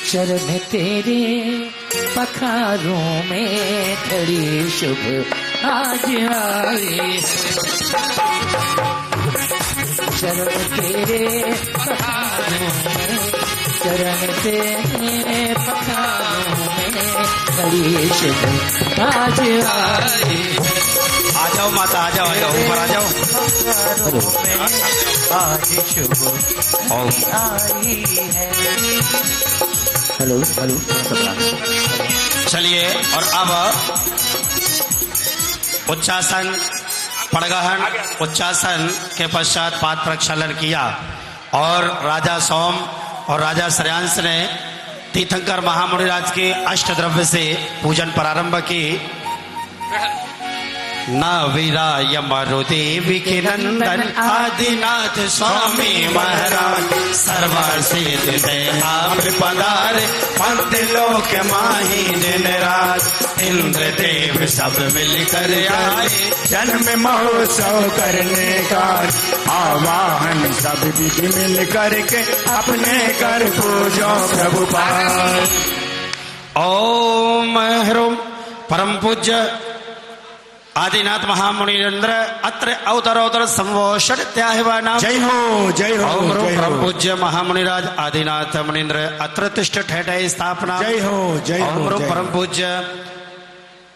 चरण तेरे पखारों में खड़ी शुभ आज आई। चरण तेरे पखारों में, चरण तेरे पखारों में खड़ी शुभ आज आई। आ जाओ माता, आ जाओ, ऊपर आ जाओ। आज शुभ आई है। Hello hello. चलिए, और अब उच्चासन पड़गहन, उच्चासन के पश्चात पाद प्रक्षालन किया और राजा सोम और राजा श्रेयांश ने तीर्थंकर महामुनिराज के अष्टद्रव्य से पूजन प्रारंभ की। नवीराय मरुदेवी के नंदन आदिनाथ स्वामी महाराज सर्वसिद्ध आप पधारे पंथ लोक माही दिन रात। इंद्र देव सब मिलकर आए जन्म महोत्सव करने का आवाहन सब विधि मिल करके अपने कर पूजो प्रभु पार। ओम ह्रूम परम पूज्य आदिनाथ महामुनिन्द्र अत्र अवतरोत्तर संवोषण त्याहिवानाम। जय हो जय हो। ओम परम पूज्य महामुनिराज आदिनाथ मुनिन्द्र अत्र तिष्ठ ठेठे स्थापना। जय हो जय हो। ओम परम पूज्य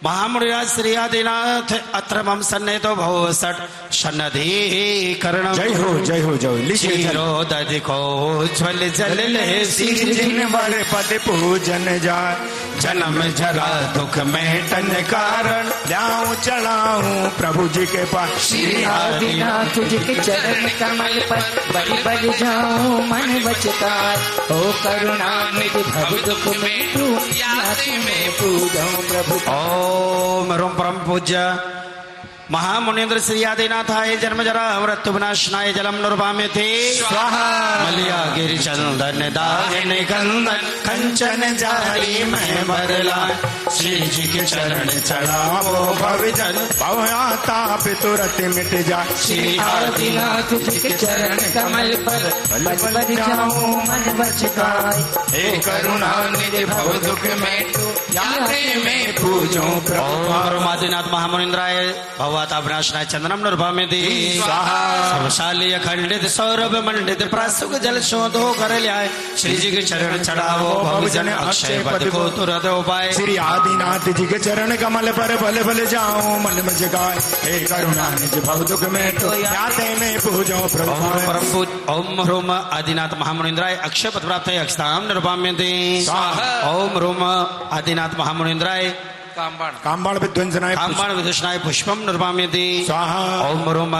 महामुनिराज श्री आदिनाथ अत्र मम सन्निधो भव सट सन्नधीकरणम। जय हो जय हो। जय क्षीरोदधिको ज्वल जल ले जिन बड़े पद पूजन जाय जन्म जरा दुख मेटन कारण जाऊं चढ़ाऊं प्रभु जी के पास। श्री आदिनाथ जी के चरण कमल पर बलि बलि जाऊं मन बचतार। ओ करुणा निधि भव दुख में तू याति में पूजो प्रभु। ओम रोम परम पूज्य महामुनिन्द्र श्री आदिनाथाय जन्म जरा मृत्यु विनाशनाय जलम निर्वाम्यते स्वाहा। मलिया गिरि चंदन दाहिने कंदन कंचन जारी में भरला। श्री जी के चरण चढ़ावो भवजन भवया ताप तुरंत मिट जा। श्री आदिनाथ जी के चरण कमल पर बलि बलि जाऊं मन बचताय। हे करुणा निधि भव दुख में तू याति में पूजो प्रभु। ओम आदिनाथ महामुनिन्द्राय भवतापनाशनाय चंदनम निर्वाम्यते स्वाहा। सर्वशालीय खंडित सौरभ मंडित प्रासुक जल शोधो कर ल्याय। श्री जी के चरण चढ़ावो भवजन अक्षय पद को तुरंत उपाय। श्री आदिनाथ जी के चरण कमल पर बल बल जाऊं मन मच गाय। हे करुणा निज भव दुख में तो याते में पूजो प्रभु। ओम परम पूज्य ओम ह्रूम आदिनाथ महामुनिन्द्राय अक्षय पद प्राप्त अक्षताम निर्वाम्यते स्वाहा। ओम ह्रूम आदिनाथ महामुनिन्द्राय काम्बाण विध्वंसनाय काम्बाण विदुषनाय पुष्पम निर्वाम्यते स्वाहा। ओम ह्रूम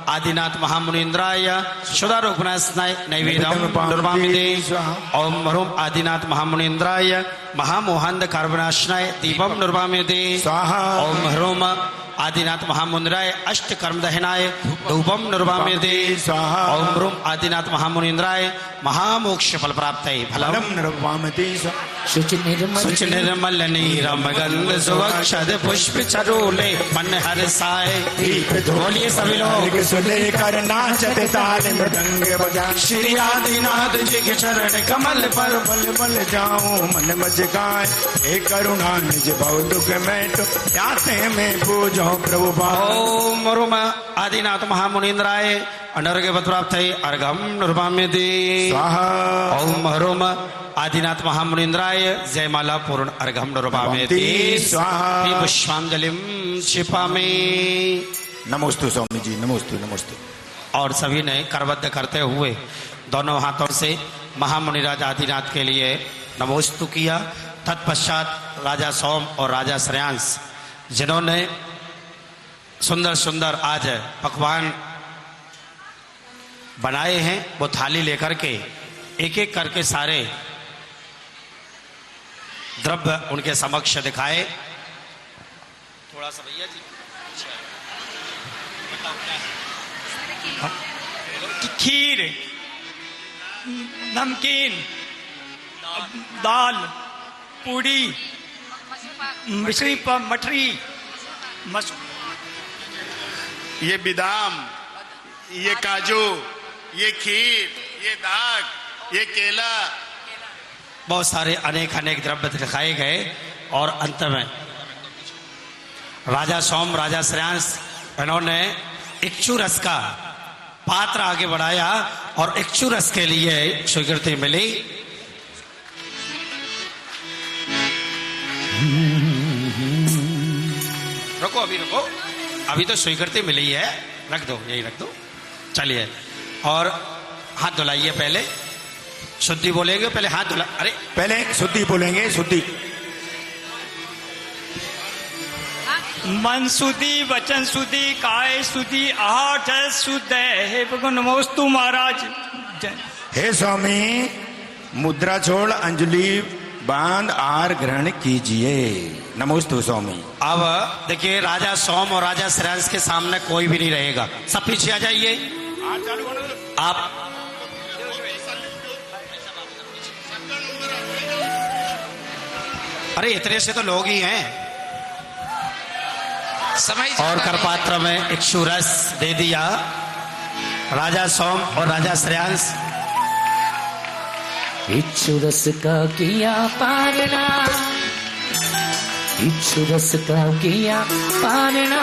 आदिनाथ महामुनिन्द्राय शुदारोपनाशनाय नैवेद्यम निर्वाम्यते स्वाहा। ओम ह्रूम आदिनाथ महामुनिन्द्राय महामोहांध कार्बनाशनाय दीपम निर्वाम्यते स्वाहा। ओम ह्रूम आदिनाथ महामुनिन्द्राय अष्ट कर्म दहनाय धूपम निर्वाम्यते स्वाहा। ओम ह्रूम आदिनाथ महामुनिन्द्राय महामोक्ष फल प्राप्तये फलम निर्वाम्यते स्वाहा। शुचि निर्मल नीरम गंध सुवक्षद पुष्प चरोले मन हर्षाय। बोलिए सभी लोग सुने कर नाचत ताल मृदंग बजा। श्री आदिनाथ जी के चरण कमल पर बल बल जाऊं मन मच गाय। हे करुणा निज भव दुख में तो याते में पूजो प्रभु। ओम ह्रूम आदिनाथ महामुनिन्द्राय अनर्घ्य पद प्राप्त अर्घम निर्वाम्यते स्वाहा। ओम ह्रूम आदिनाथ महामुनिन्द्राय जयमाला पूर्ण अर्घम निर्वाम्यते स्वाहा। पुष्पांजलिम क्षिपामि। नमोस्तु स्वामी जी नमोस्तु नमोस्तु। और सभी ने करबद्ध करते हुए दोनों हाथों से महामुनिराज आदिनाथ के लिए नमोस्तु किया। तत्पश्चात राजा सोम और राजा श्रेयांश जिन्होंने सुंदर सुंदर आज पकवान बनाए हैं वो थाली लेकर के एक एक करके सारे द्रव्य उनके समक्ष दिखाए। थोड़ा सा भैया जी खीर, नमकीन, दाल, पूड़ी, मिश्री मठरी, ये बादाम, ये काजू, ये खीर, ये दाग, ये केला, बहुत सारे अनेक अनेक द्रव्य दिखाए गए और अंत में राजा सोम, राजा श्रेयांश, इन्होंने इक्षु रस का पात्र आगे बढ़ाया और इक्षु रस के लिए स्वीकृति मिली। रुको, अभी रुको, अभी तो स्वीकृति मिली है, रख दो, यही रख दो। चलिए, और हाथ धुलाइए, पहले शुद्धि बोलेंगे, पहले हाथ धुला, अरे पहले शुद्धि बोलेंगे, शुद्धि। मन शुद्धि, वचन शुद्धि, काय शुद्धि, आहार जल शुद्ध है। हे भगवान नमोस्तु महाराज। हे स्वामी, मुद्रा छोड़, अंजलि बांध, आहार ग्रहण कीजिए। नमोस्तु स्वामी। अब देखिए, राजा सोम और राजा श्रेयांश के सामने कोई भी नहीं रहेगा, सब पीछे आ जाइए। आप अरे इतने से तो लोग ही हैं। और करपात्र में इक्षु रस दे दिया राजा सोम और राजा श्रेयांश। इक्षु रस का किया पारना, इक्षु रस का किया पारना,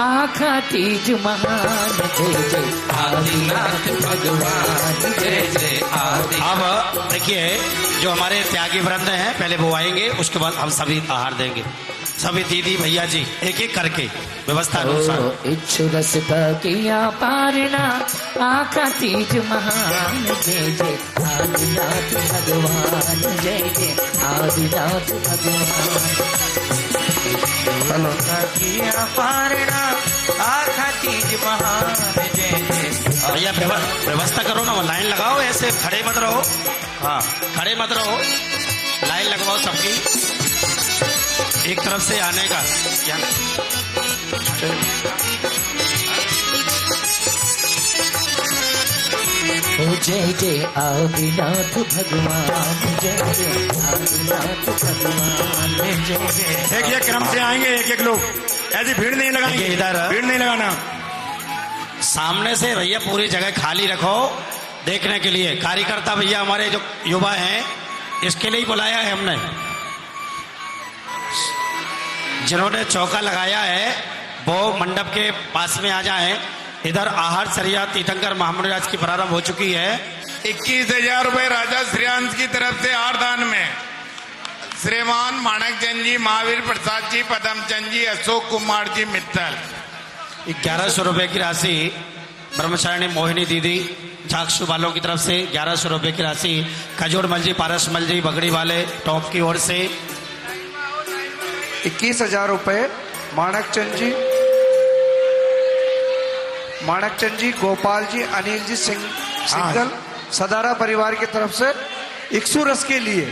आखा तीज महान, जय जय आदिनाथ भगवान, जय जय आदि। अब देखिए, जो हमारे त्यागी वृंद हैं पहले वो आएंगे, उसके बाद हम सभी आहार देंगे। सभी दीदी भैया जी एक एक करके व्यवस्था अनुसार। इक्षु रस का किया पारना, आखा तीज महान, जय जय आदिनाथ भगवान, जय जय आदिनाथ भगवान। का किया पारना, आखा तीज महान, जय जय। भैया व्यवस्था करो ना, लाइन लगाओ, ऐसे खड़े मत रहो। हाँ, खड़े मत रहो, लाइन लगवाओ सबकी, एक तरफ से आने का। जय जय आदिनाथ भगवान, जय जय आदिनाथ भगवान, जय जय। एक एक क्रम से आएंगे, एक एक लोग, ऐसी भीड़ नहीं लगाएंगे, इधर भीड़ नहीं लगाना। सामने से भैया पूरी जगह खाली रखो देखने के लिए। कार्यकर्ता भैया हमारे जो युवा हैं, इसके लिए बुलाया है हमने। जिन्होंने चौका लगाया है वो मंडप के पास में आ जाएं। इधर आहार सरिया तीर्थंकर महामुनिराज की प्रारंभ हो चुकी है। 21,000 रुपए राजा श्रेयांश की तरफ से आरदान में श्रीमान माणक चंद जी, महावीर प्रसाद जी, पदम चंद जी, अशोक कुमार जी मित्तल। 1100 रुपए की राशि ब्रह्मचारिणी मोहिनी दीदी झाकसू वालों की तरफ से 1100 रुपए की राशि खजूर मल जी, पारस मल जी, बगड़ी वाले टॉप की ओर से। 21,000 रुपए माणक चंद जी, गोपाल जी, अनिल जी सिंगल सदारा परिवार की तरफ से इक्षु रस के लिए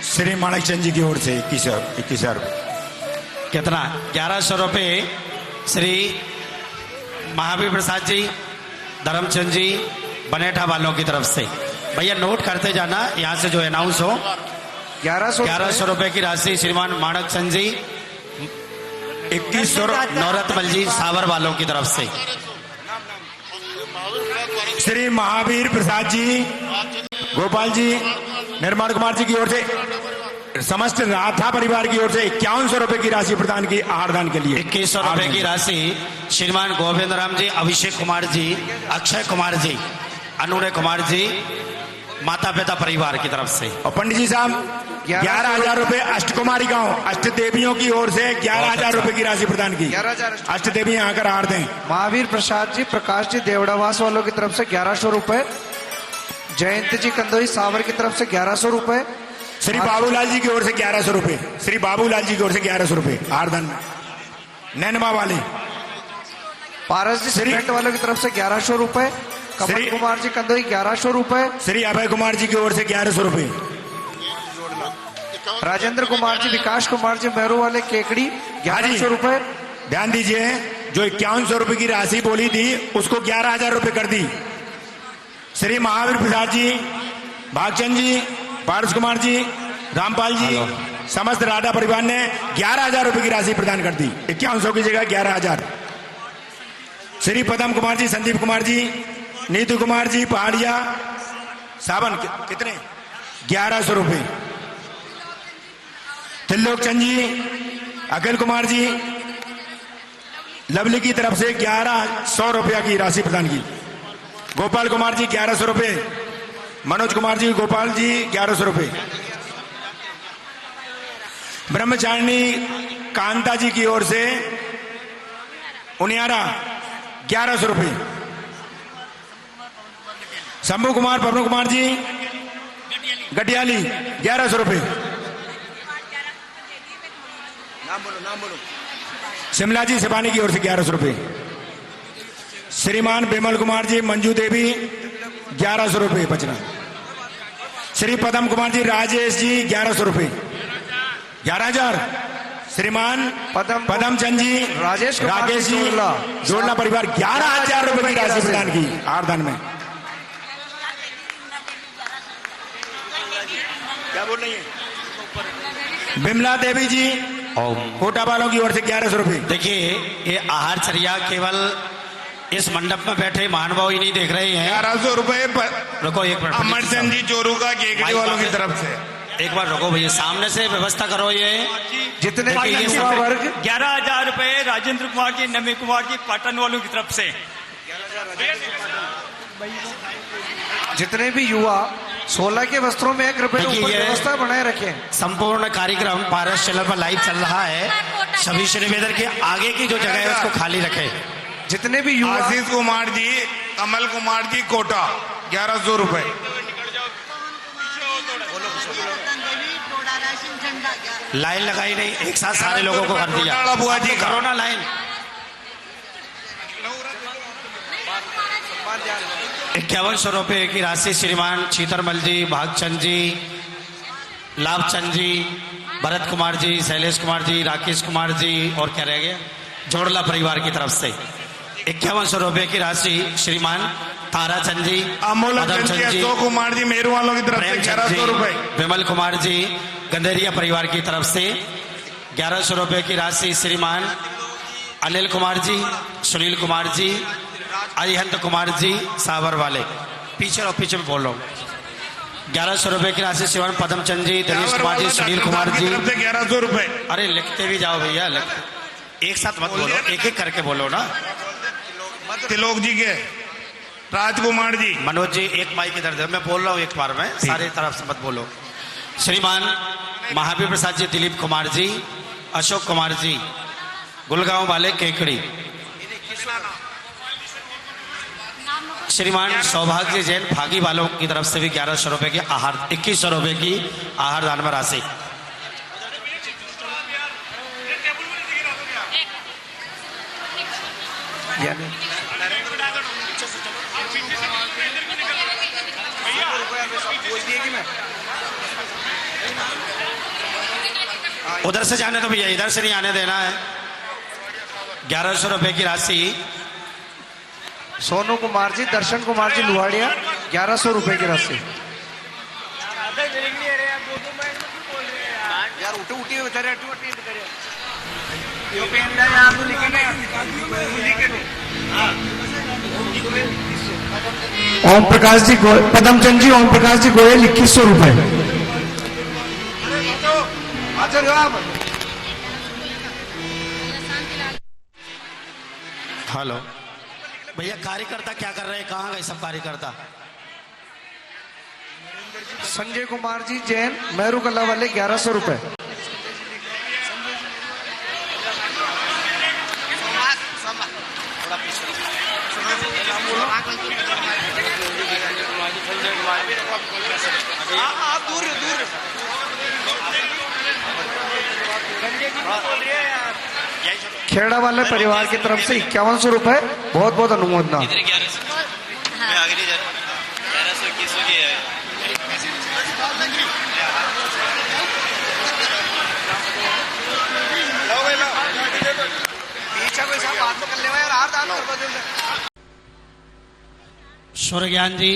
श्री माणक चंद जी की ओर से 21,000 कितना? 1100 रुपए श्री महावीर प्रसाद जी, धर्मचंद जी, बनेठा वालों की तरफ से। भैया नोट करते जाना, यहाँ से जो अनाउंस हो। 1100 रुपए की राशि श्रीमान माणक चंद जी, 2100 नौरतमल जी सावर वालों की तरफ से। श्री महावीर प्रसाद जी, गोपाल जी, निर्मल कुमार जी की ओर से, समस्त राठा परिवार की ओर से 5100 रुपए की राशि प्रदान की आहारदान के लिए। 2100 रुपए की राशि श्रीमान गोविंद राम जी, अभिषेक कुमार जी, अक्षय कुमार जी, अनुरे कुमार जी, माता पिता परिवार की तरफ से। और पंडित जी साहब 11,000 रुपए अष्ट कुमारी गांव अष्ट देवियों की ओर से 11,000 रुपए की राशि प्रदान की। 11,000 अष्ट देवी आकर आहार दें। महावीर प्रसाद जी, प्रकाश जी, देवड़ावास वालों की तरफ से 1100 रुपए। जयंत जी कंदोई सावर की तरफ से 1100 रुपए। श्री बाबूलाल जी की ओर से 1100 रुपए। श्री बाबूलाल जी की ओर से 1100 रुपए आहारदान में। नैनमा वाले पारस जी सीमेंट वालों की तरफ से 1100 रुपए। कमल कुमार जी कंदोई 1100 रुपए। श्री अभय कुमार जी की ओर से 1100 रुपए। राजेंद्र कुमार जी, विकास कुमार जी, मेहरू वाले केकड़ी 1100 रुपए। ध्यान दीजिए, जो 5100 रुपए की राशि बोली थी उसको 11,000 रुपए कर दी। श्री महावीर प्रसाद जी, भागचंद जी, पारस कुमार जी, रामपाल जी, समस्त राठा परिवार ने 11,000 रुपए की राशि प्रदान कर दी। 5100 की जगह 11,000। श्री पदम कुमार जी, संदीप कुमार जी, नीतू कुमार जी, पहाड़िया सावन कितने 1100 रुपए। त्रिलोक चंद जी, अखिल कुमार जी, लवली की तरफ से 1100 रुपया की राशि प्रदान की। गोपाल कुमार जी 1100 रुपए। मनोज कुमार जी, गोपाल जी 1100 रुपए। ब्रह्मचारिणी कांता जी की ओर से उनियारा 1100 रुपए। शंभू कुमार, पवन कुमार जी गटियाली 1100 रुपए। शिमला जी सिपानी की ओर से 1100 रुपए। श्रीमान बिमल कुमार जी, मंजू देवी 1100 रुपए बचना। श्री पदम कुमार जी, राजेश जी 1100 रुपए। 11,000। श्रीमान पदम चंद जी, राजेश जी जोड़ला परिवार 11,000 रुपए की राशि प्रदान की आरदान में। क्या बोल रही है? बिमला देवी जी कोटा वालों की ओर से 1100 रुपए। देखिए, ये आहार चर्या केवल इस मंडप में बैठे महानुभाव ही नहीं देख रहे हैं। 1100 रुपए रुको एक मिनट, अमरचंद जी चोरू का केकड़ी वालों की तरफ से। एक बार रुको भैया, सामने से व्यवस्था करो। ये जितने देखिए, भी ये युवा सब वर्ग 11,000 रुपए राजेंद्र कुमार जी, नमी कुमार जी, पाटन वालों की तरफ से। जितने भी युवा 16 के वस्त्रों में कृपया देखिए, ऊपर ये व्यवस्था बनाए रखें। संपूर्ण कार्यक्रम पारस चैनल पर लाइव चल रहा है। सभी से निवेदन के आगे की जो जगह है उसको खाली रखे। जितने भी युवा आशीष कुमार जी, कमल कुमार जी कोटा 1100 रुपए। लाइन लगाई नहीं, एक साथ सारे लोगों को कर दिया। कोटाड़ा बुआ जी का। करो ना लाइन। 5100 रुपए की राशि श्रीमान चीतरमल जी, भागचंद जी, लाभचंद जी, भरत कुमार जी, शैलेश कुमार जी, राकेश कुमार जी और क्या रह गया, जोड़ला परिवार की तरफ से 5100 रुपए की राशि श्रीमान ताराचंद जी, अमोल मदन चंद जी, अशोक कुमार जी मेरू वालों की तरफ से प्रेमचंद 1100 रुपए। जी, विमल कुमार जी, गंदेरिया परिवार की तरफ से 1100 रुपए की राशि श्रीमान अनिल कुमार जी, सुनील कुमार जी, अरिहंत कुमार जी सावर वाले, पीछे और पीछे में बोल रहा हूँ। 1100 रुपए की राशि श्रीमान पदमचंद जी, दिनेश कुमार जी, सुनील कुमार जी। 1100 रुपए। अरे लिखते भी जाओ भैया, एक साथ मत बोलो, एक एक करके बोलो ना। त्रिलोक जी के राजकुमार जी। मनोज जी एक माइक इधर दे, मैं बोल रहा हूँ एक बार में, सारे तरफ से मत बोलो। श्रीमान महावीर प्रसाद जी, दिलीप कुमार जी, अशोक कुमार जी, गुलगांव वाले केकड़ी। श्रीमान सौभाग्य जैन भागी वालों की तरफ से भी 1100 रुपए की आहार, 2100 रुपए की आहार दान में राशि। उधर से जाने तो भैया, इधर से नहीं आने देना है। 1100 रुपए की राशि सोनू कुमार जी, दर्शन कुमार जी लुहाड़िया 1100 रुपए की राशि। ओम प्रकाश जी पदमचंद जी, ओम प्रकाश जी गोयल 2100 रुपए। हेलो भैया, कार्यकर्ता क्या कर रहे हैं, कहाँ गए सब कार्यकर्ता? संजय कुमार जी जैन, मेहरू कला वाले 1100 रुपए। खेड़ा वाले परिवार की तरफ से 5100 रुपए, बहुत बहुत अनुमोदना। सूर्य ज्ञान जी,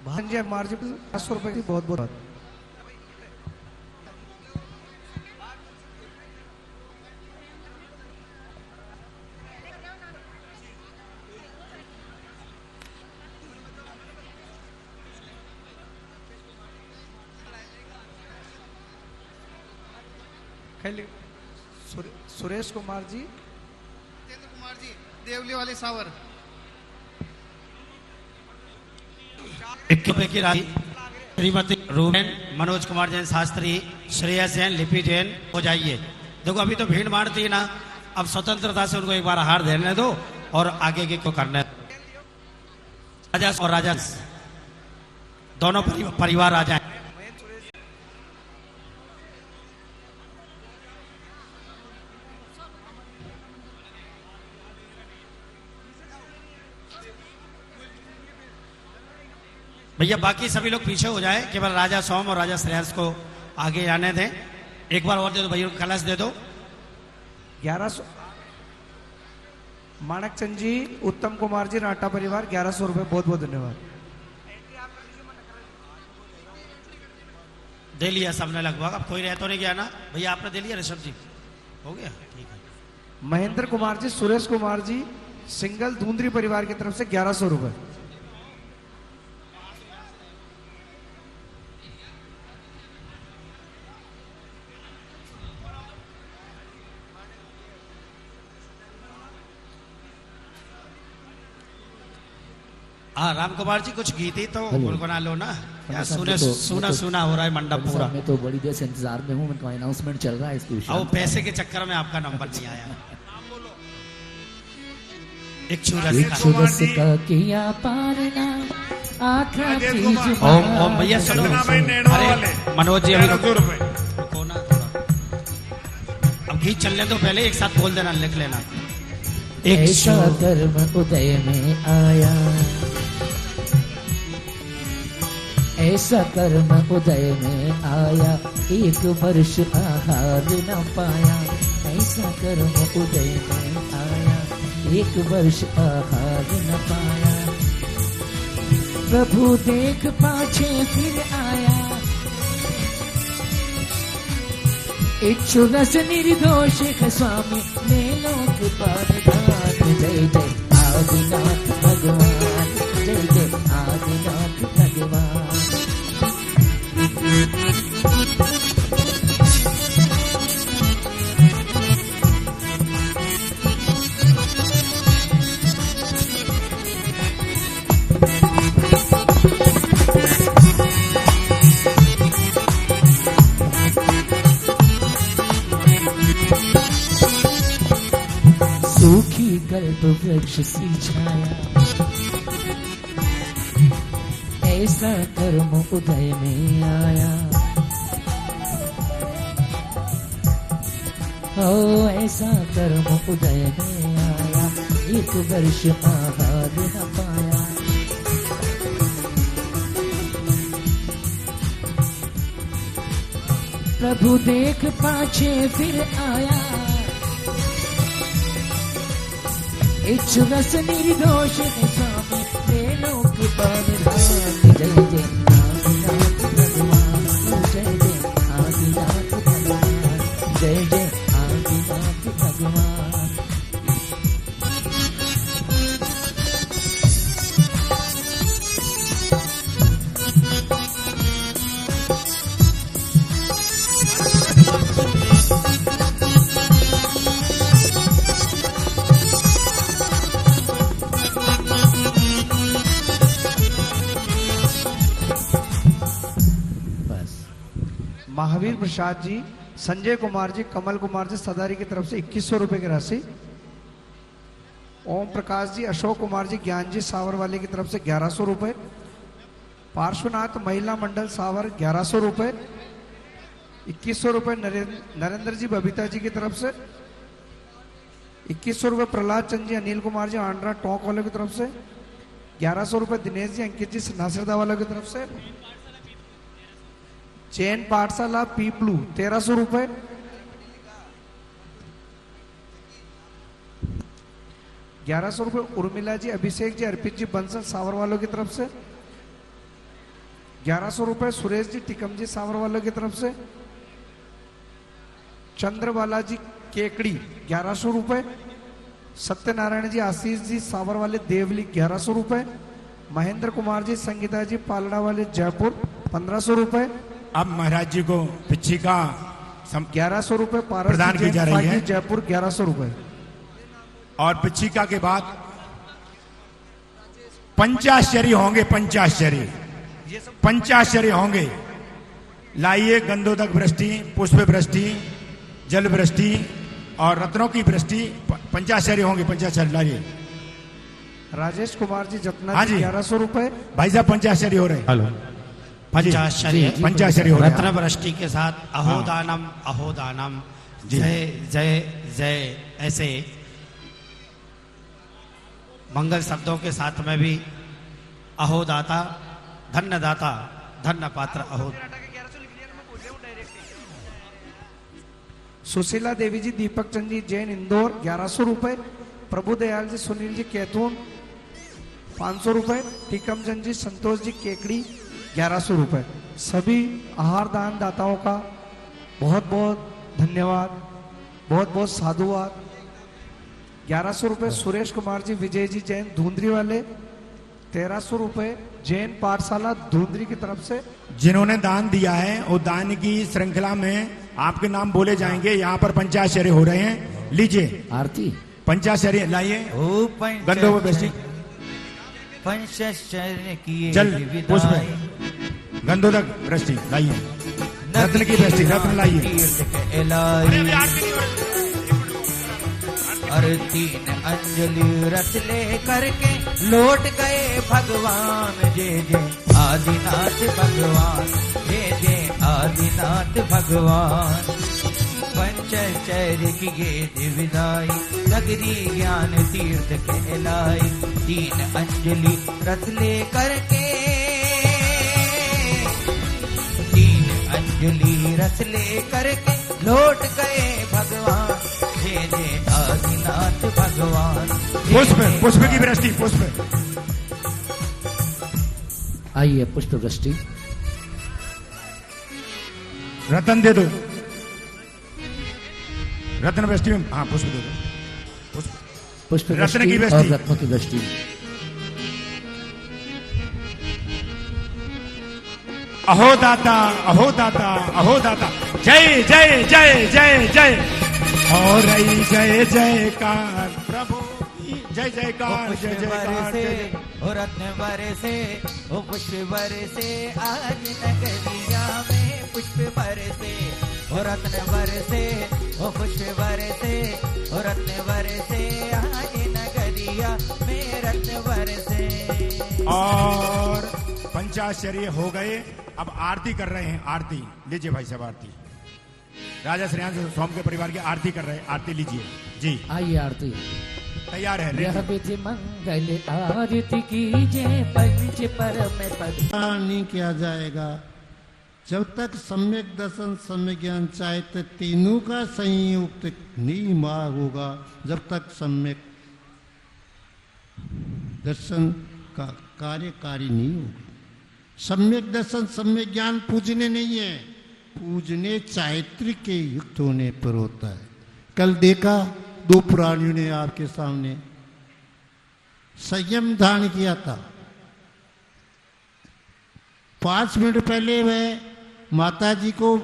संजय कुमार जी 500 रुपए की बहुत बहुत। सुरेश कुमार जी, जितेंद्र कुमार जी, देवली वाले सावर। 21 रुपए की राशि श्रीमती रूबेन मनोज कुमार जैन शास्त्री, श्रेया जैन, लिपि जैन हो जाइए। देखो अभी तो भीड़ मारती है ना, अब स्वतंत्रता से उनको एक बार हार देने दो और आगे के को करना है। राजा और राजा दोनों परिवार आ जाए। भैया बाकी सभी लोग पीछे हो जाए, केवल राजा सोम और राजा श्रेयस को आगे आने दें। एक बार और दे दो भैया, कलश दे दो। 1100 माणकचंद जी, उत्तम कुमार जी, राठा परिवार 1100 रुपए। बहुत बहुत धन्यवाद। दे लिया सबने लगभग, अब कोई रह तो नहीं गया ना भैया? आपने दे लिया ऋषभ जी? हो गया, ठीक है। महेंद्र कुमार जी, सुरेश कुमार जी, सिंगल धुंधरी परिवार की तरफ से 1100 रुपए। हाँ राम कुमार जी, कुछ गीत ही तो गुनगुना लो ना। क्या सुना सुना हो रहा है मंडप पूरा। मैं तो बड़ी देर से इंतजार में हूँ, मैं अनाउंसमेंट चल रहा है इसके विषय अब में। पैसे के चक्कर में आपका नंबर नहीं आया। एक इक्षुरस का किया पारना आखा तीज ओम ओम भैया सुनो। अरे मनोज जी अभी रुको ना थोड़ा। अब गीत चलने तो पहले एक साथ बोल देना, लिख लेना। ऐसा कर्म उदय में आया, ऐसा कर्म उदय में आया, एक वर्ष आहार न पाया। ऐसा कर्म उदय में आया, एक वर्ष आहार न पाया। प्रभु देख पाछे फिर आया, इक्षुरस निर्दोष है स्वामी ने लोक पारधान। जय जय आदिनाथ भगवान, जय जय आदिनाथ भगवान। सूखी कल्प वृक्ष सी छाया, ऐसा कर्म उदय में आया। ओ ऐसा कर्म उदय में आया, एक वर्ष आहार न पाया। प्रभु देख पाछे फिर आया, इक्षुरस निर्दोष है स्वामी ने लोक पारधान। जय जय आदिनाथ भगवान, जय जय आदिनाथ भगवान, जय जय आदिनाथ भगवान। महावीर प्रसाद जी, संजय कुमार जी, कमल कुमार जी सदारी की तरफ से 2100 रुपए की राशि। ओम प्रकाश जी, अशोक कुमार जी, ज्ञान जी सावर वाले की तरफ से 1100 रुपए। पार्श्वनाथ महिला मंडल सावर 1100 रुपए। 2100 रुपए नरेंद्र जी बबीता जी की तरफ से। 2100 रुपए प्रहलाद चंद जी, अनिल कुमार जी आंड्रा टोंक वालों की तरफ से। 1100 रुपए दिनेश जी, अंकित जी नासिरदा वालों की तरफ से। चैन पाठशाला पीपलू 1300 रुपए। 1100 रुपए उर्मिला जी, अभिषेक जी, अर्पित जी बंसल सावर वालों की तरफ से। 1100 रुपए सुरेश जी, टिकम जी सावर वालों की तरफ से। चंद्रबाला जी केकड़ी 1100 रुपए। सत्यनारायण जी, आशीष जी सावर वाले देवली 1100 रुपए। महेंद्र कुमार जी, संगीता जी पालड़ा वाले जयपुर 1500 रुपए। अब महाराज जी को पिच्छी का 1100 रुपए। प्रदान की जा रही है। जयपुर 1100 रुपए। और पिछिका के बाद पंचाश्चर्य होंगे, पंचाश्चर्य होंगे। लाइए गंधोदक वृष्टि, पुष्प वृष्टि, जल वृष्टि और रत्नों की वृष्टि, पंचाश्चर्य होंगे, पंचाश्चर्य लाइए। राजेश कुमार जी जतना हाँ जी। 1100 रुपए। भाई साहब पंचाश्चर्य हो रहे हैं। हेलो। पंचाश्चर्य, पंचाश्चर्य हो रहे रत्न हैं। वृष्टि के साथ अहोदानम, अहोदानम, जी। जय जय जय, ऐसे मंगल शब्दों के साथ में भी अहोदाता, धन्यदाता, धन्य पात्र अहो। सुशीला देवी जी, दीपक चंद जी जैन इंदौर 1100 रुपए। प्रभु दयाल जी, सुनील जी कैथून 500 रुपए। टीकम चंद जी, संतोष जी केकड़ी 1100 रुपए। सभी आहार दान दाताओं का बहुत बहुत धन्यवाद, बहुत बहुत साधुवाद। 1100 रुपए सुरेश कुमार जी, विजय जी जैन धुंधरी वाले। 1300 रुपए जैन पाठशाला धुंधरी की तरफ से। जिन्होंने दान दिया है वो दान की श्रृंखला में आपके नाम बोले जाएंगे। यहाँ पर पंचाश्चर्य हो रहे हैं, लीजिए आरती पंचाश्चर्य लाइए। ओ गंधों में वृष्टि, पंचाश्चर्य किए जल पुष्प, विदाई, गंधोदक वृष्टि लाइए। रत्न की वृष्टि, रत्न लाइए। तीर्थ कहलाई, और 3 अंजलि रस ले करके लौट गए भगवान। जय जय आदिनाथ भगवान, जय जय आदिनाथ भगवान। पंचाश्चर्य की गे विदाई, नगरी ज्ञान तीर्थ कहलाई। 3 अंजलि रस ले करके, 3 अंजलि रस ले करके लौट गए भगवान। जय जय आदिनाथ भगवान। पुष्प, पुष्प की वृष्टि, पुष्प। आइए पुष्प वृष्टि। रतन दे दो, रत्न वृष्टि में। हाँ पुष्प दे दो, पुष्प। पुष्प रत्न की वृष्टि और वृष्टि। रत्नों की वृष्टि। अहोदाता, अहोदाता, अहोदाता। जय जय जय जय जय। और रही जय जयकार प्रभु की, जय जयकार, जय जयकार, जय जयकार। ओ रत्न बरसे, ओ पुष्प बरसे, आज नगरिया में पुष्प बरसे। ओ रत्न बरसे, ओ पुष्प बरसे, ओ रत्न बरसे, आज नगरिया में रत्न बरसे। और पंचाश्चर्य हो गए। अब आरती कर रहे हैं, आरती लीजिए भाई साहब। आरती राजा श्रेयांश स्वामी के परिवार की आरती कर रहे हैं, आरती लीजिए जी। आइए आरती। तैयार है। यह विधि मंगल आरती कीजिए, पंच परम पद। नहीं किया जाएगा जब तक सम्यक दर्शन, सम्यक ज्ञान चाहे तो तीनों का संयुक्त नहीं मार्ग होगा। जब तक सम्यक दर्शन का कार्यकारी नहीं होगा। सम्यक दर्शन, सम्यक ज्ञान पूजने नहीं है, पूजने चारित्रिक के युक्त होने पर होता है। कल देखा 2 प्राणियों ने आपके सामने संयम धारण किया था। 5 मिनट पहले वह माता जी को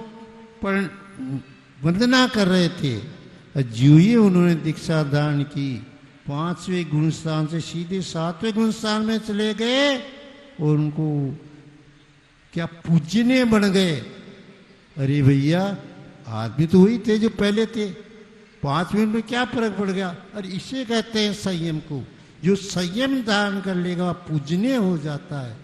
वंदना कर रहे थे, ज्यों ही उन्होंने दीक्षा धारण की 5वें गुणस्थान से सीधे 7वें गुणस्थान में चले गए और उनको क्या पूजनीय बन गए। अरे भैया आदमी तो वही थे जो पहले थे, 5 मिनट में क्या फर्क पड़ गया। और इसे कहते हैं संयम को। जो संयम धारण कर लेगा पूजनीय हो जाता है।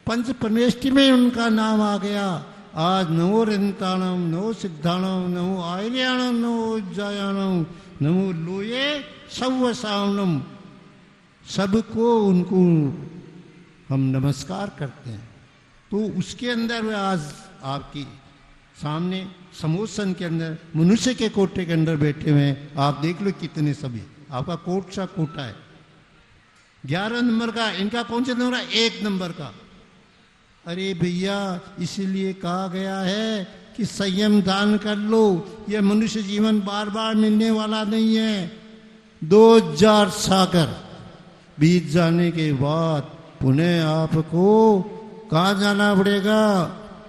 पंच परमेष्टि में उनका नाम आ गया। आज नमो रंताणम, नमो सिद्धाणम, नमो आयल्याणम, नमो उज्जायाणम, नमो लोये सव्वसावनम। सबको उनको हम नमस्कार करते हैं। तो उसके अंदर वे आज आपकी सामने समोसन के अंदर मनुष्य के कोटे के अंदर बैठे हुए हैं। आप देख लो कितने सभी, आपका कोट सा कोटा है 11 नंबर का, इनका कौन सा नंबर है? 1 नंबर का। अरे भैया इसीलिए कहा गया है कि संयम दान कर लो। यह मनुष्य जीवन बार बार मिलने वाला नहीं है। 2000 सागर बीत जाने के बाद पुनः आपको कहाँ जाना पड़ेगा?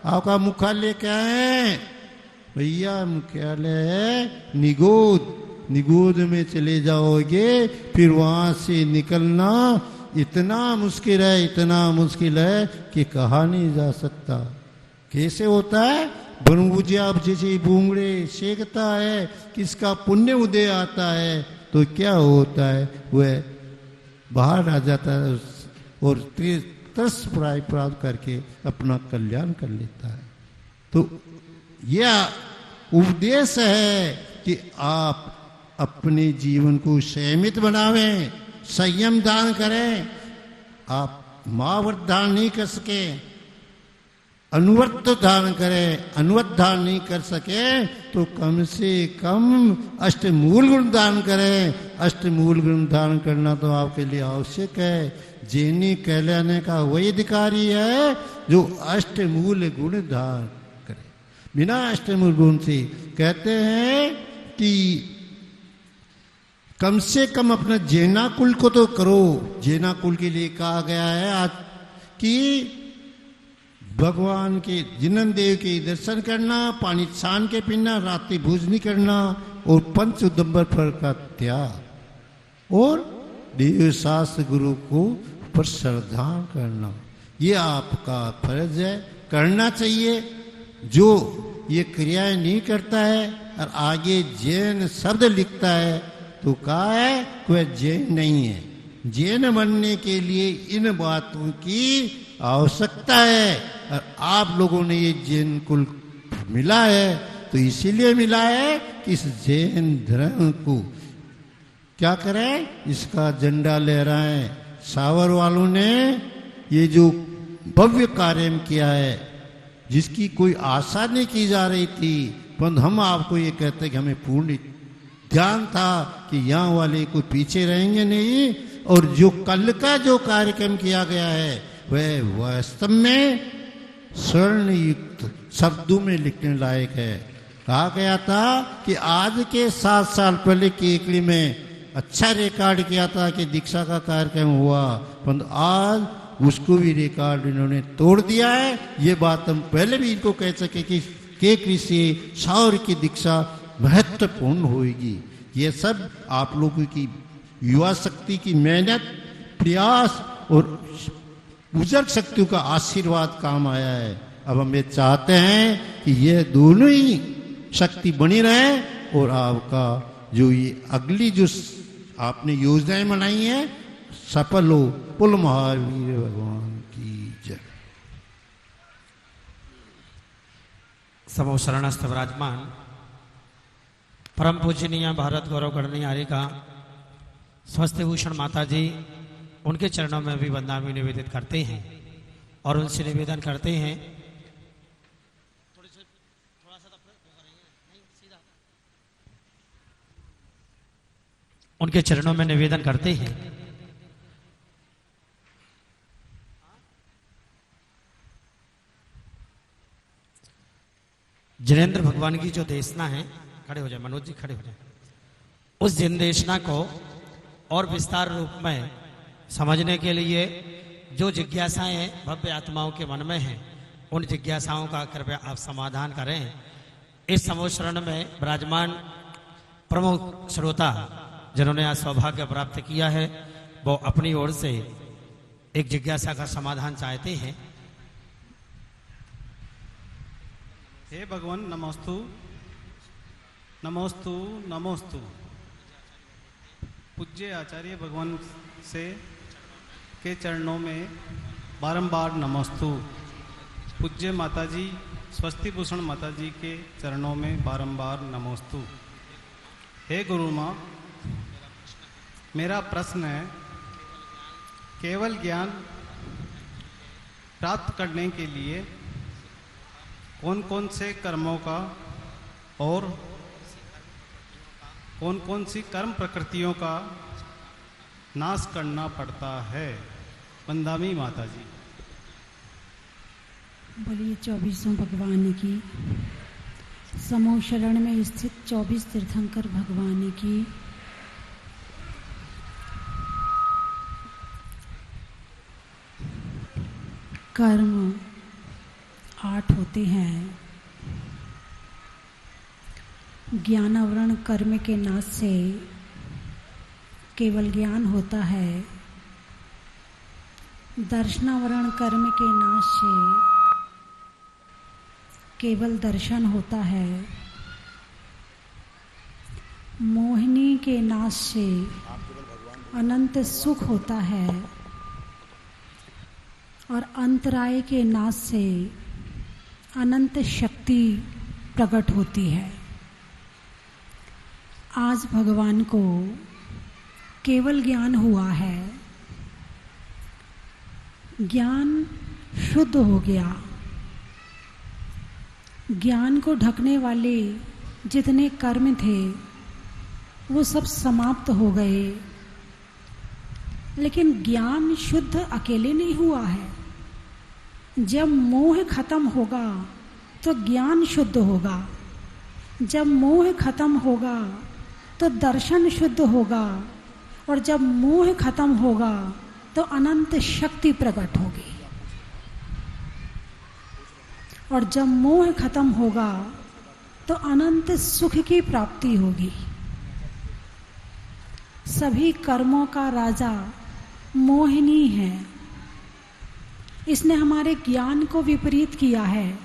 आपका मुख्यालय क्या है? भैया मुख्यालय है निगोद, निगोद में चले जाओगे, फिर वहां से निकलना इतना मुश्किल है, इतना मुश्किल है कि कहा नहीं जा सकता। कैसे होता है? ब्रह्मजी आप जैसे बूंगड़े सेकता है, किसका पुण्य उदय आता है तो क्या होता है, वह बाहर आ जाता है और तरस प्राप्त करके अपना कल्याण कर लेता है। तो यह उपदेश है कि आप अपने जीवन को संयमित बनावें, संयम दान करें। आप महाव्रत दान नहीं कर सके, अनुव्रत दान करें, अनुव्रत दान नहीं कर सके तो कम से कम अष्टमूल गुण दान करें। अष्टमूल गुण दान करना तो आपके लिए आवश्यक है। जैनी कहलाने का वही अधिकारी है जो अष्टमूल गुण दान करे। बिना अष्टमूल गुण से कहते हैं कि कम से कम अपना जैना कुल को तो करो। जैना कुल के लिए कहा गया है आज कि भगवान के जिनन देव के दर्शन करना, पानी छान के पीना, रात्रि भोज नहीं करना और पंच उदंबर फल का त्याग और देव शास्त्र गुरु को पर श्रद्धा करना, ये आपका फर्ज है, करना चाहिए। जो ये क्रियाएं नहीं करता है और आगे जैन शब्द लिखता है तो कहा है कि वह जैन नहीं है। जैन बनने के लिए इन बातों की आवश्यकता है और आप लोगों ने ये जैन कुल मिला है तो इसीलिए मिला है कि इस जैन धर्म को क्या करें, इसका झंडा लहराएं। सावर वालों ने ये जो भव्य कार्य किया है जिसकी कोई आशा नहीं की जा रही थी, परंतु हम आपको ये कहते हैं कि हमें पूर्ण ध्यान था कि यहाँ वाले कोई पीछे रहेंगे नहीं और जो कल का जो कार्यक्रम किया गया है वह वास्तव में स्वर्ण युक्त शब्दों में लिखने लायक है। कहा गया था कि आज के 7 साल पहले केकड़ी में अच्छा रिकॉर्ड किया था कि दीक्षा का कार्यक्रम हुआ, परंतु आज उसको भी रिकॉर्ड इन्होंने तोड़ दिया है। ये बात हम पहले भी इनको कह सके कि केकड़ी से सावर की दीक्षा महत्वपूर्ण होगी। ये सब आप लोगों की युवा शक्ति की मेहनत, प्रयास और बुजुर्ग शक्तियों का आशीर्वाद काम आया है। अब हम ये चाहते हैं कि ये दोनों ही शक्ति बनी रहे और आपका जो ये अगली जो आपने योजनाएं बनाई हैं सफल हो। बोलो महावीर भगवान की जय। समो शरणस्थ विराजमान परम पूजनीय भारत गौरव गणनीय का स्वस्थ भूषण माता जी, उनके चरणों में भी वंदना निवेदित करते हैं और उनसे निवेदन करते हैं उनके चरणों में निवेदन करते हैं जिनेन्द्र भगवान की जो देशना है, खड़े हो जाए मनोज जी, खड़े हो जाए, उस जिन देशना को और विस्तार रूप में समझने के लिए जो जिज्ञासाएं भव्य आत्माओं के मन में हैं, उन जिज्ञासाओं का कृपया आप समाधान करें। इस समोशरण में विराजमान प्रमुख श्रोता जिन्होंने आज सौभाग्य प्राप्त किया है, वो अपनी ओर से एक जिज्ञासा का समाधान चाहते हैं। हे भगवान नमोस्तु नमोस्तु नमोस्तु। पूज्य आचार्य भगवान से के चरणों में बारंबार नमोस्तु। पूज्य माताजी स्वस्ति भूषण माताजी के चरणों में बारंबार नमोस्तु। हे गुरु माँ, मेरा प्रश्न है, केवल ज्ञान प्राप्त करने के लिए कौन कौन से कर्मों का और कौन कौन सी कर्म प्रकृतियों का नाश करना पड़ता है? वंदामी माता जी। बोलिए 24वें भगवान की, समूह शरण में स्थित 24 तीर्थंकर भगवान की। कर्म 8 होते हैं। ज्ञानावरण कर्म के नाश से केवल ज्ञान होता है, दर्शनावरण कर्म के नाश से केवल दर्शन होता है, मोहिनी के नाश से अनंत सुख होता है और अंतराय के नाश से अनंत शक्ति प्रकट होती है। आज भगवान को केवल ज्ञान हुआ है, ज्ञान शुद्ध हो गया। ज्ञान को ढकने वाले जितने कर्म थे वो सब समाप्त हो गए, लेकिन ज्ञान शुद्ध अकेले नहीं हुआ है। जब मोह खत्म होगा तो ज्ञान शुद्ध होगा, जब मोह खत्म होगा तो दर्शन शुद्ध होगा, और जब मोह खत्म होगा तो अनंत शक्ति प्रकट होगी, और जब मोह खत्म होगा तो अनंत सुख की प्राप्ति होगी। सभी कर्मों का राजा मोहिनी है। इसने हमारे ज्ञान को विपरीत किया है,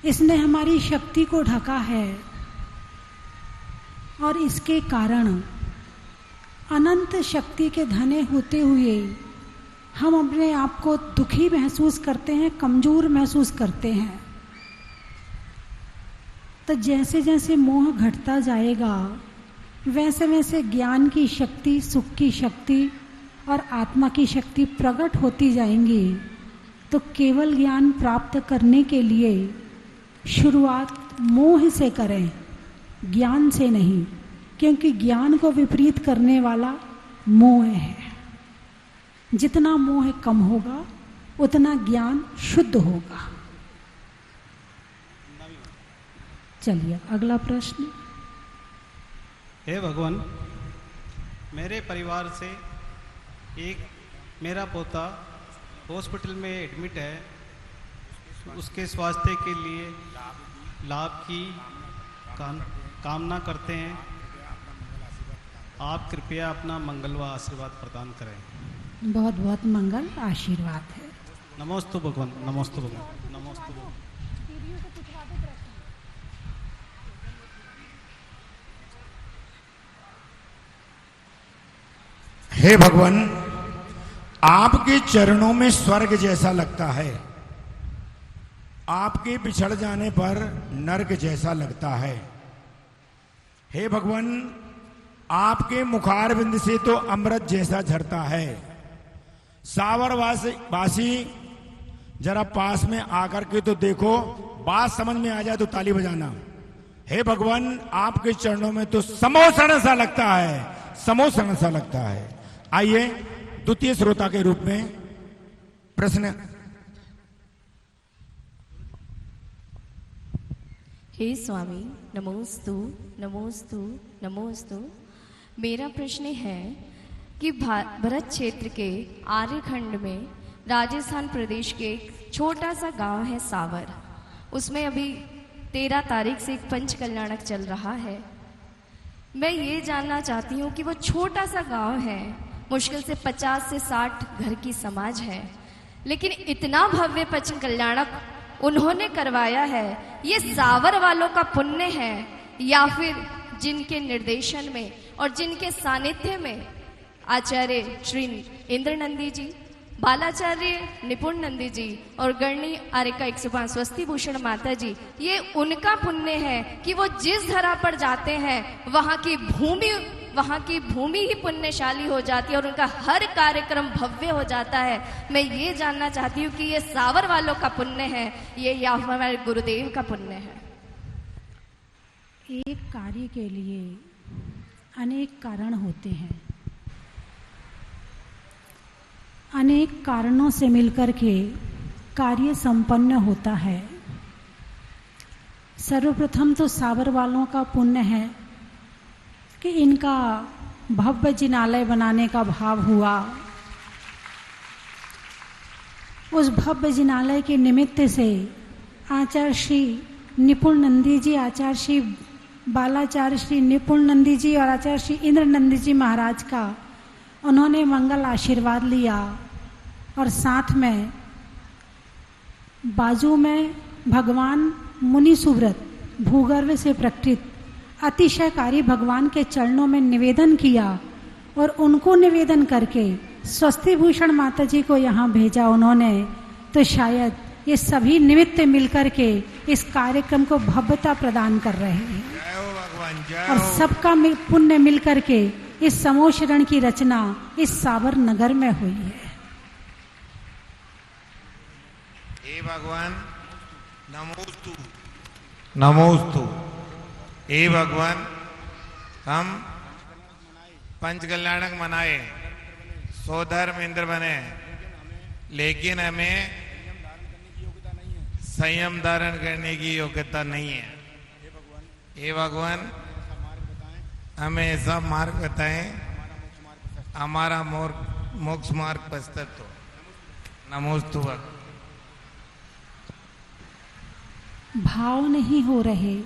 इसने हमारी शक्ति को ढका है, और इसके कारण अनंत शक्ति के धने होते हुए हम अपने आप को दुखी महसूस करते हैं, कमजोर महसूस करते हैं। तो जैसे जैसे मोह घटता जाएगा वैसे वैसे ज्ञान की शक्ति, सुख की शक्ति और आत्मा की शक्ति प्रकट होती जाएंगी। तो केवल ज्ञान प्राप्त करने के लिए शुरुआत मोह से करें, ज्ञान से नहीं, क्योंकि ज्ञान को विपरीत करने वाला मोह है। जितना मोह कम होगा उतना ज्ञान शुद्ध होगा। चलिए अगला प्रश्न। हे भगवान, मेरे परिवार से एक मेरा पोता हॉस्पिटल में एडमिट है, उसके स्वास्थ्य के लिए लाभ की कामना करते हैं। आप कृपया अपना मंगल व आशीर्वाद प्रदान करें। बहुत बहुत मंगल आशीर्वाद है। नमोस्तु भगवान, नमोस्तु भगवान, नमोस्तु भगवान। हे भगवान, आपके चरणों में स्वर्ग जैसा लगता है, आपके बिछड़ जाने पर नरक जैसा लगता है। हे भगवान, आपके मुखारविंद से तो अमृत जैसा झरता है। सावरवासी जरा पास में आकर के तो देखो, बात समझ में आ जाए तो ताली बजाना। हे भगवान, आपके चरणों में तो समोसण सा लगता है, समोसण सा लगता है। आइए द्वितीय श्रोता के रूप में प्रश्न। हे स्वामी, नमोस्तु नमोस्तु नमोस्तु। मेरा प्रश्न है कि भरत क्षेत्र के आर्यखंड में राजस्थान प्रदेश के एक छोटा सा गांव है सावर। उसमें अभी 13 तारीख से एक पंच कल्याणक चल रहा है। मैं ये जानना चाहती हूँ कि वो छोटा सा गांव है, मुश्किल से 50 से 60 घर की समाज है, लेकिन इतना भव्य पंच कल्याणक उन्होंने करवाया है। ये सावर वालों का पुण्य है या फिर जिनके निर्देशन में और जिनके सानिध्य में आचार्य श्री इंद्र नंदी जी, बालाचार्य निपुण नंदी जी और गणनी आर्यका 105 स्वस्ति भूषण माता जी, ये उनका पुण्य है कि वो जिस धरा पर जाते हैं वहाँ की भूमि ही पुण्यशाली हो जाती है और उनका हर कार्यक्रम भव्य हो जाता है। मैं ये जानना चाहती हूँ कि ये सावर वालों का पुण्य है ये या हमारे गुरुदेव का पुण्य है। एक कार्य के लिए अनेक कारण होते हैं, अनेक कारणों से मिलकर के कार्य संपन्न होता है। सर्वप्रथम तो सावर वालों का पुण्य है कि इनका भव्य जिनालय बनाने का भाव हुआ। उस भव्य जिनालय के निमित्त से आचार्य श्री निपुण नंदी जी, आचार्य श्री बालाचार्य श्री निपुण नंदी जी और आचार्य श्री इंद्र नंदी जी महाराज का उन्होंने मंगल आशीर्वाद लिया। और साथ में बाजू में भगवान मुनि सुव्रत भूगर्भ से प्रकटित अतिशयकारी भगवान के चरणों में निवेदन किया और उनको निवेदन करके स्वस्ति भूषण माता जी को यहाँ भेजा उन्होंने। तो शायद ये सभी निमित्त मिलकर के इस कार्यक्रम को भव्यता प्रदान कर रहे हैं और सबका पुण्य मिलकर के इस समोशरण की रचना इस सावर नगर में हुई है। हे भगवान नमोस्तु नमोस्तु। हे भगवान हम पंच कल्याणक मनाए, स्वधर्म इंद्र बने, लेकिन हमें संयम धारण करने की योग्यता नहीं है। हे भगवान हमें ऐसा मार्ग बताएं हमारा मोक्ष मार्ग प्रस्तुत हो। नमोस्तु। भाव नहीं हो रहे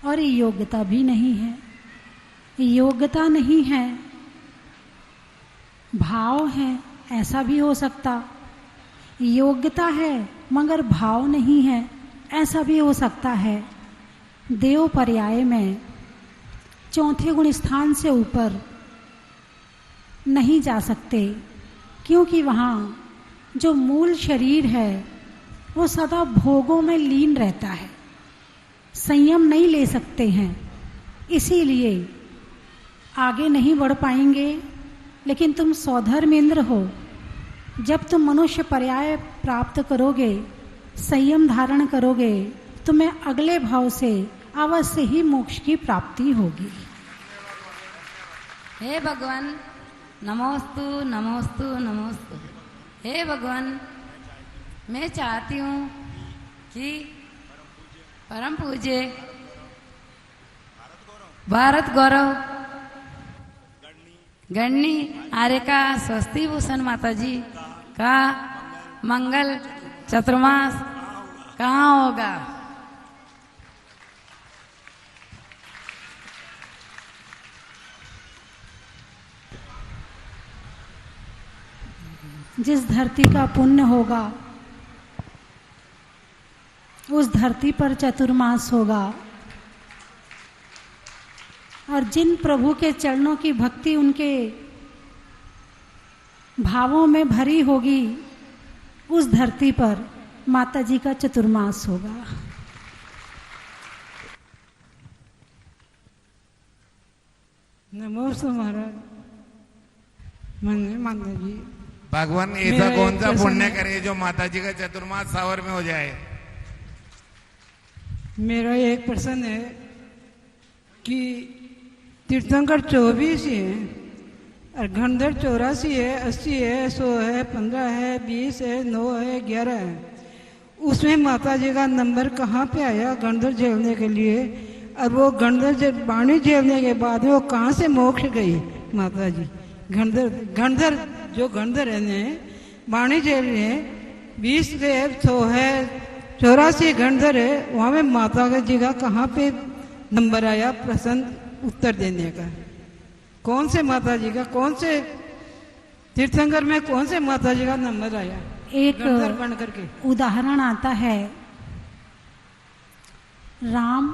और योग्यता भी नहीं है। योग्यता नहीं है, भाव है, ऐसा भी हो सकता। योग्यता है मगर भाव नहीं है, ऐसा भी हो सकता है। देव पर्याय में चौथे गुण स्थान से ऊपर नहीं जा सकते, क्योंकि वहाँ जो मूल शरीर है वो सदा भोगों में लीन रहता है, संयम नहीं ले सकते हैं, इसीलिए आगे नहीं बढ़ पाएंगे। लेकिन तुम स्वधर्मेंद्र हो, जब तुम मनुष्य पर्याय प्राप्त करोगे, संयम धारण करोगे, तुम्हें अगले भाव से अवश्य ही मोक्ष की प्राप्ति होगी। हे भगवान नमोस्तु नमोस्तु नमोस्तु। हे भगवान मैं चाहती हूँ कि परम पूज्य भारत गौरव गणनी आर्य का स्वस्ति भूषण माता जी का मंगल चतुर्मास कहाँ होगा? जिस धरती का पुण्य होगा उस धरती पर चतुर्मास होगा, और जिन प्रभु के चरणों की भक्ति उनके भावों में भरी होगी उस धरती पर माता जी का चतुर्मास होगा। नमोस्तु महाराज माता जी। भगवान ऐसा कौन सा पुण्य करे जो माता जी का चतुर्मास सावर में हो जाए? मेरा एक प्रश्न है कि तीर्थंकर 24 है और घनधर 84 है, 80 है, 100 है, 15 है, 20 है, 9 है, 11 है। उसमें माता जी का नंबर कहाँ पे आया घनधर झेलने के लिए? और वो घनधर बाणी झेलने के बाद वो कहाँ से मोक्ष गई माता जी? घनधर जो घनधर है बाणी झेल रहे हैं, 20 है, 100 है, 84 घनधर है, वहाँ में माता जी का कहाँ पे नंबर आया प्रश्न उत्तर देने का? कौन से माता जी का, कौन से तीर्थंकर में कौन से माता जी का नंबर आया? एक बन करके उदाहरण आता है, राम,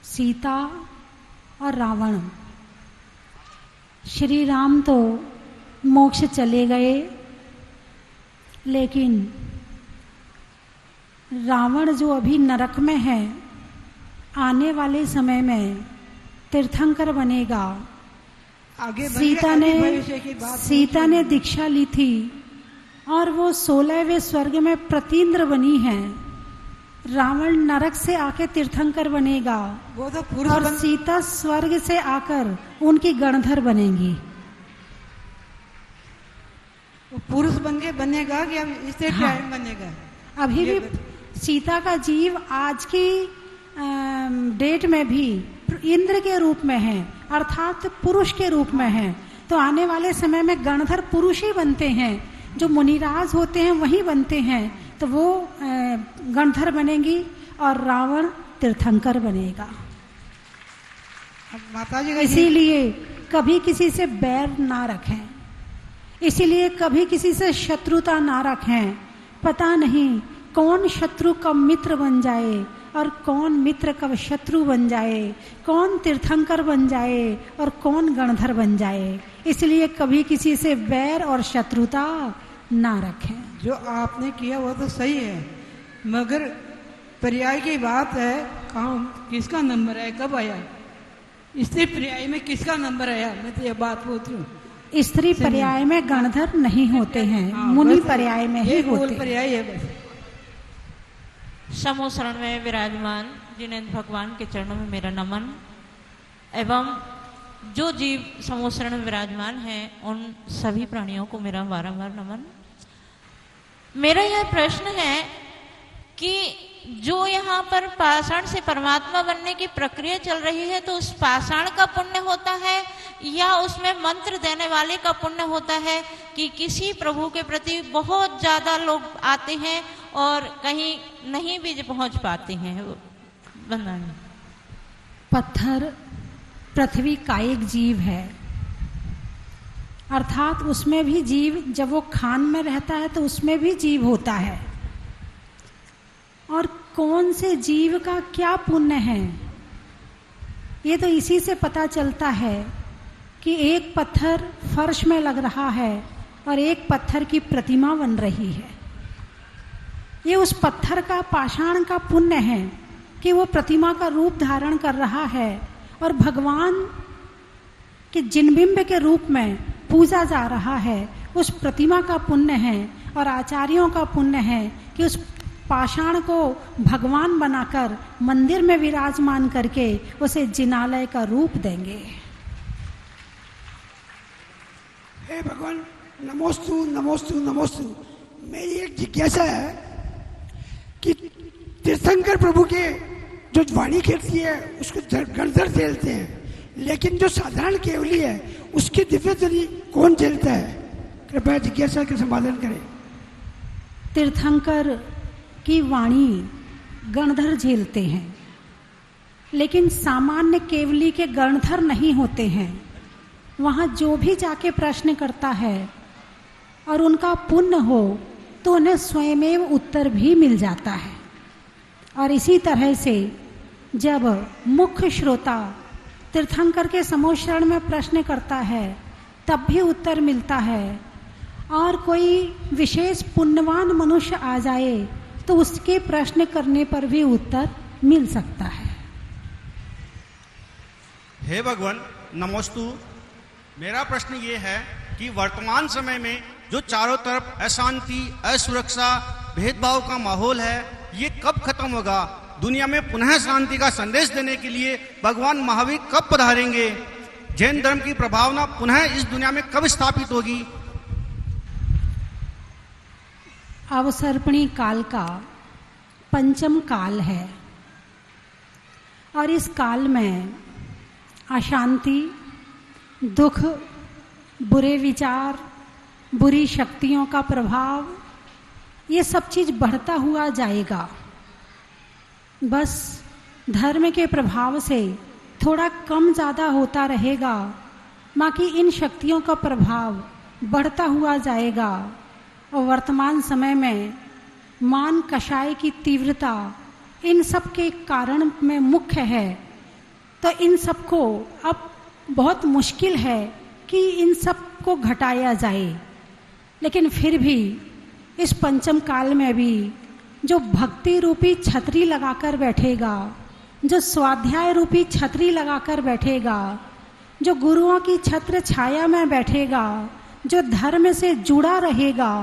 सीता और रावण। श्री राम तो मोक्ष चले गए, लेकिन रावण जो अभी नरक में है, आने वाले समय में तीर्थंकर बनेगा। आगे सीता ने दीक्षा ली थी और वो 16वें स्वर्ग में प्रतीन्द्र बनी है। रावण नरक से आके तीर्थंकर बनेगा, वो तो और सीता स्वर्ग से आकर उनकी गणधर बनेंगी। वो पुरुष बन के बनेगा कि अब इससे टाइम बनेगा? अभी भी सीता का जीव आज की डेट में भी इंद्र के रूप में है, अर्थात पुरुष के रूप में है। तो आने वाले समय में गणधर पुरुष ही बनते हैं, जो मुनिराज होते हैं वही बनते हैं। तो वो गणधर बनेंगी और रावण तीर्थंकर बनेगा। माता जी का इसीलिए कभी किसी से बैर ना रखें, इसीलिए कभी किसी से शत्रुता ना रखें। पता नहीं कौन शत्रु कब मित्र बन जाए और कौन मित्र कब शत्रु बन जाए, कौन तीर्थंकर बन जाए और कौन गणधर बन जाए। इसलिए कभी किसी से बैर और शत्रुता ना रखें। जो आपने किया वो तो सही है, मगर पर्याय की बात है, कहाँ किसका नंबर है, कब आया? स्त्री पर्याय में किसका नंबर आया? मैं तो ये बात पूछ रही हूँ। स्त्री पर्याय में गणधर नहीं होते हैं, मुनि पर्याय में ही होते हैं। पर्याय है बस। समूह शरण में विराजमान जिनेन्द्र भगवान के चरणों में मेरा नमन, एवं जो जीव समूह शरण में विराजमान हैं उन सभी प्राणियों को मेरा बारंबार नमन। मेरा यह प्रश्न है कि जो यहाँ पर पाषाण से परमात्मा बनने की प्रक्रिया चल रही है, तो उस पाषाण का पुण्य होता है या उसमें मंत्र देने वाले का पुण्य होता है कि किसी प्रभु के प्रति बहुत ज्यादा लोग आते हैं और कहीं नहीं भी पहुंच पाते हैं? बंदन पत्थर पृथ्वी का एक जीव है, अर्थात उसमें भी जीव, जब वो खान में रहता है तो उसमें भी जीव होता है। और कौन से जीव का क्या पुण्य है, ये तो इसी से पता चलता है कि एक पत्थर फर्श में लग रहा है और एक पत्थर की प्रतिमा बन रही है। ये उस पत्थर का, पाषाण का पुण्य है कि वो प्रतिमा का रूप धारण कर रहा है और भगवान के जिनबिंब के रूप में पूजा जा रहा है। उस प्रतिमा का पुण्य है और आचार्यों का पुण्य है कि उस पाषाण को भगवान बनाकर मंदिर में विराजमान करके उसे जिनालय का रूप देंगे। हे भगवान, नमोस्तु नमोस्तु नमोस्तु। मेरी एक जिज्ञासा है कि तीर्थंकर प्रभु के जो वाणी खेलती है उसको गणधर झेलते हैं, लेकिन जो साधारण केवली है उसकी दिव्य ध्वनि कौन झेलता है? कृपया जिज्ञासा के समाधान करें। तीर्थंकर की वाणी गणधर झेलते हैं, लेकिन सामान्य केवली के गणधर नहीं होते हैं। वहाँ जो भी जाके प्रश्न करता है और उनका पुण्य हो तो उन्हें स्वयमेव उत्तर भी मिल जाता है। और इसी तरह से जब मुख्य श्रोता तीर्थंकर के समूह शरण में प्रश्न करता है तब भी उत्तर मिलता है, और कोई विशेष पुण्यवान मनुष्य आ जाए तो उसके प्रश्न करने पर भी उत्तर मिल सकता है। हे भगवान, नमोस्तु। मेरा प्रश्न ये है कि वर्तमान समय में जो चारों तरफ अशांति, असुरक्षा, भेदभाव का माहौल है, ये कब खत्म होगा? दुनिया में पुनः शांति का संदेश देने के लिए भगवान महावीर कब पधारेंगे? जैन धर्म की प्रभावना पुनः इस दुनिया में कब स्थापित होगी? अवसर्पणी काल का पंचम काल है और इस काल में अशांति, दुख, बुरे विचार, बुरी शक्तियों का प्रभाव, ये सब चीज बढ़ता हुआ जाएगा। बस धर्म के प्रभाव से थोड़ा कम ज़्यादा होता रहेगा, बाकी इन शक्तियों का प्रभाव बढ़ता हुआ जाएगा। और वर्तमान समय में मान कषाय की तीव्रता इन सब के कारण में मुख्य है। तो इन सब को अब बहुत मुश्किल है कि इन सब को घटाया जाए, लेकिन फिर भी इस पंचम काल में भी जो भक्ति रूपी छतरी लगाकर बैठेगा, जो स्वाध्याय रूपी छतरी लगाकर बैठेगा, जो गुरुओं की छत्र छाया में बैठेगा, जो धर्म से जुड़ा रहेगा,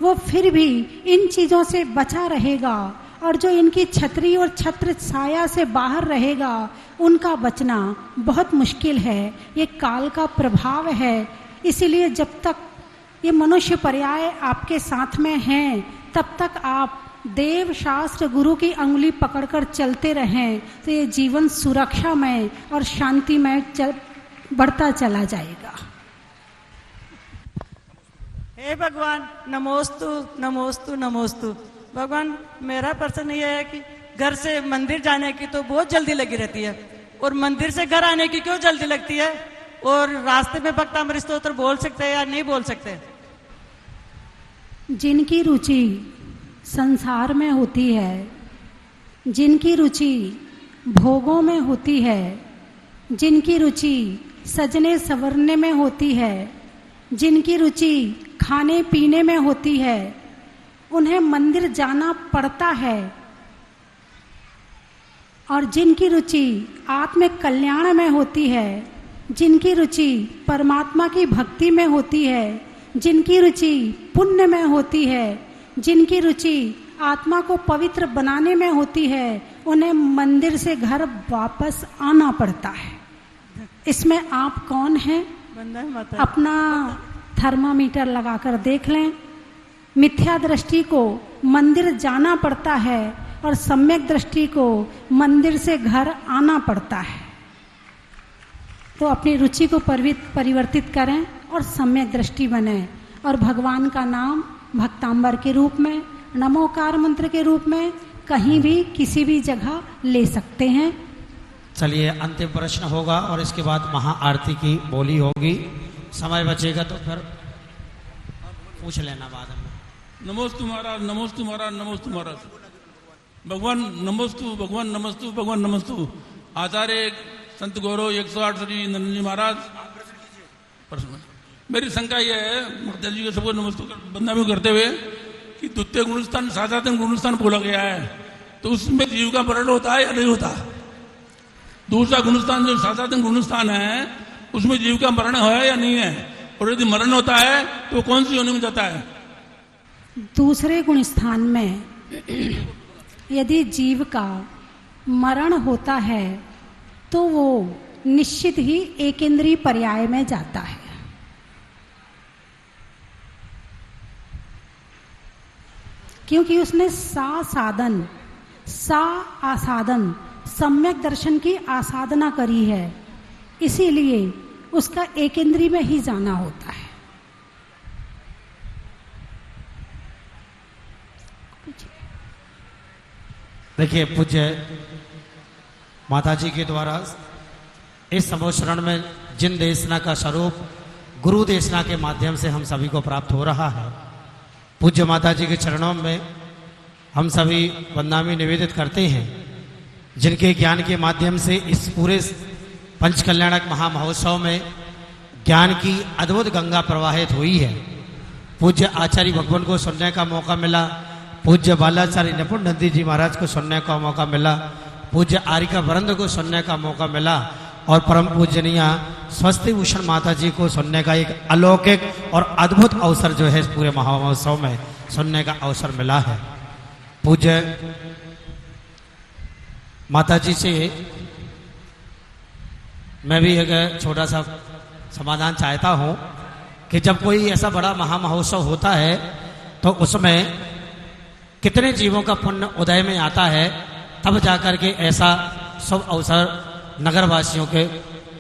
वो फिर भी इन चीज़ों से बचा रहेगा। और जो इनकी छतरी और छत्र छाया से बाहर रहेगा, उनका बचना बहुत मुश्किल है। ये काल का प्रभाव है। इसीलिए जब तक ये मनुष्य पर्याय आपके साथ में हैं, तब तक आप देव शास्त्र गुरु की अंगुली पकड़कर चलते रहें, तो ये जीवन सुरक्षामय और शांतिमय बढ़ता चला जाएगा। हे भगवान, नमोस्तु नमोस्तु नमोस्तु। भगवान, मेरा प्रश्न यह है कि घर से मंदिर जाने की तो बहुत जल्दी लगी रहती है, और मंदिर से घर आने की क्यों जल्दी लगती है? और रास्ते में भक्तामृत स्तोत्र बोल सकते हैं या नहीं बोल सकते? जिनकी रुचि संसार में होती है, जिनकी रुचि भोगों में होती है, जिनकी रुचि सजने संवरने में होती है, जिनकी रुचि खाने पीने में होती है, उन्हें मंदिर जाना पड़ता है। और जिनकी रुचि आत्म कल्याण में होती है, जिनकी रुचि परमात्मा की भक्ति में होती है, जिनकी रुचि पुण्य में होती है, जिनकी रुचि आत्मा को पवित्र बनाने में होती है, उन्हें मंदिर से घर वापस आना पड़ता है। इसमें आप कौन हैं? अपना थर्मामीटर लगाकर देख लें। मिथ्या दृष्टि को मंदिर जाना पड़ता है और सम्यक दृष्टि को मंदिर से घर आना पड़ता है। तो अपनी रुचि को परिवर्तित करें और सम्यक दृष्टि बने, और भगवान का नाम भक्तांबर के रूप में, नमोकार मंत्र के रूप में कहीं भी किसी भी जगह ले सकते हैं। चलिए अंतिम प्रश्न होगा और इसके बाद महाआरती की बोली होगी। समय बचेगा तो फिर पूछ लेना बाद में। नमोस्तु महाराज, नमोस्तु महाराज, नमोस्तु महाराज। भगवान नमोस्तु, भगवान नमस्तु, भगवान नमस्तु। आचार्य संत गौरव 108 श्री नंदन जी महाराज। मेरी शंका यह है, महाराज जी को सबको नमस्तु वंदना करते हुए, कि द्वितीय गुणस्थान साधारण गुणस्थान बोला गया है, तो उसमें जीव का मरण होता है या नहीं होता? दूसरा गुणस्थान जो साधारण गुणस्थान है, उसमें जीव का मरण है या नहीं है? और यदि मरण होता है तो कौन सी योनि में जाता है? दूसरे गुणस्थान में यदि जीव का मरण होता है तो वो निश्चित ही एकेंद्रीय पर्याय में जाता है। क्योंकि उसने साधन आसाधन सम्यक दर्शन की आसाधना करी है, इसीलिए उसका एकेंद्रीय में ही जाना होता है। देखिए, पूज्य माताजी के द्वारा इस संवत्सरण में जिन देशना का स्वरूप गुरु देशना के माध्यम से हम सभी को प्राप्त हो रहा है, पूज्य माताजी के चरणों में हम सभी वंदनाएं निवेदित करते हैं, जिनके ज्ञान के माध्यम से इस पूरे पंचकल्याणक महामहोत्सव में ज्ञान की अद्भुत गंगा प्रवाहित हुई है। पूज्य आचार्य भगवान को सुनने का मौका मिला, पूज्य बालाचार्य निपुण नंदी जी महाराज को सुनने का मौका मिला, पूज्य आरिका वरंद को सुनने का मौका मिला, और परम पूजनीय स्वस्ति भूषण माता जी को सुनने का एक अलौकिक और अद्भुत अवसर जो है इस पूरे महामहोत्सव में सुनने का अवसर मिला है। पूज्य माता जी से मैं भी एक छोटा सा समाधान चाहता हूं कि जब कोई ऐसा बड़ा महामहोत्सव होता है तो उसमें कितने जीवों का पुण्य उदय में आता है, तब जाकर के ऐसा शुभ अवसर नगरवासियों के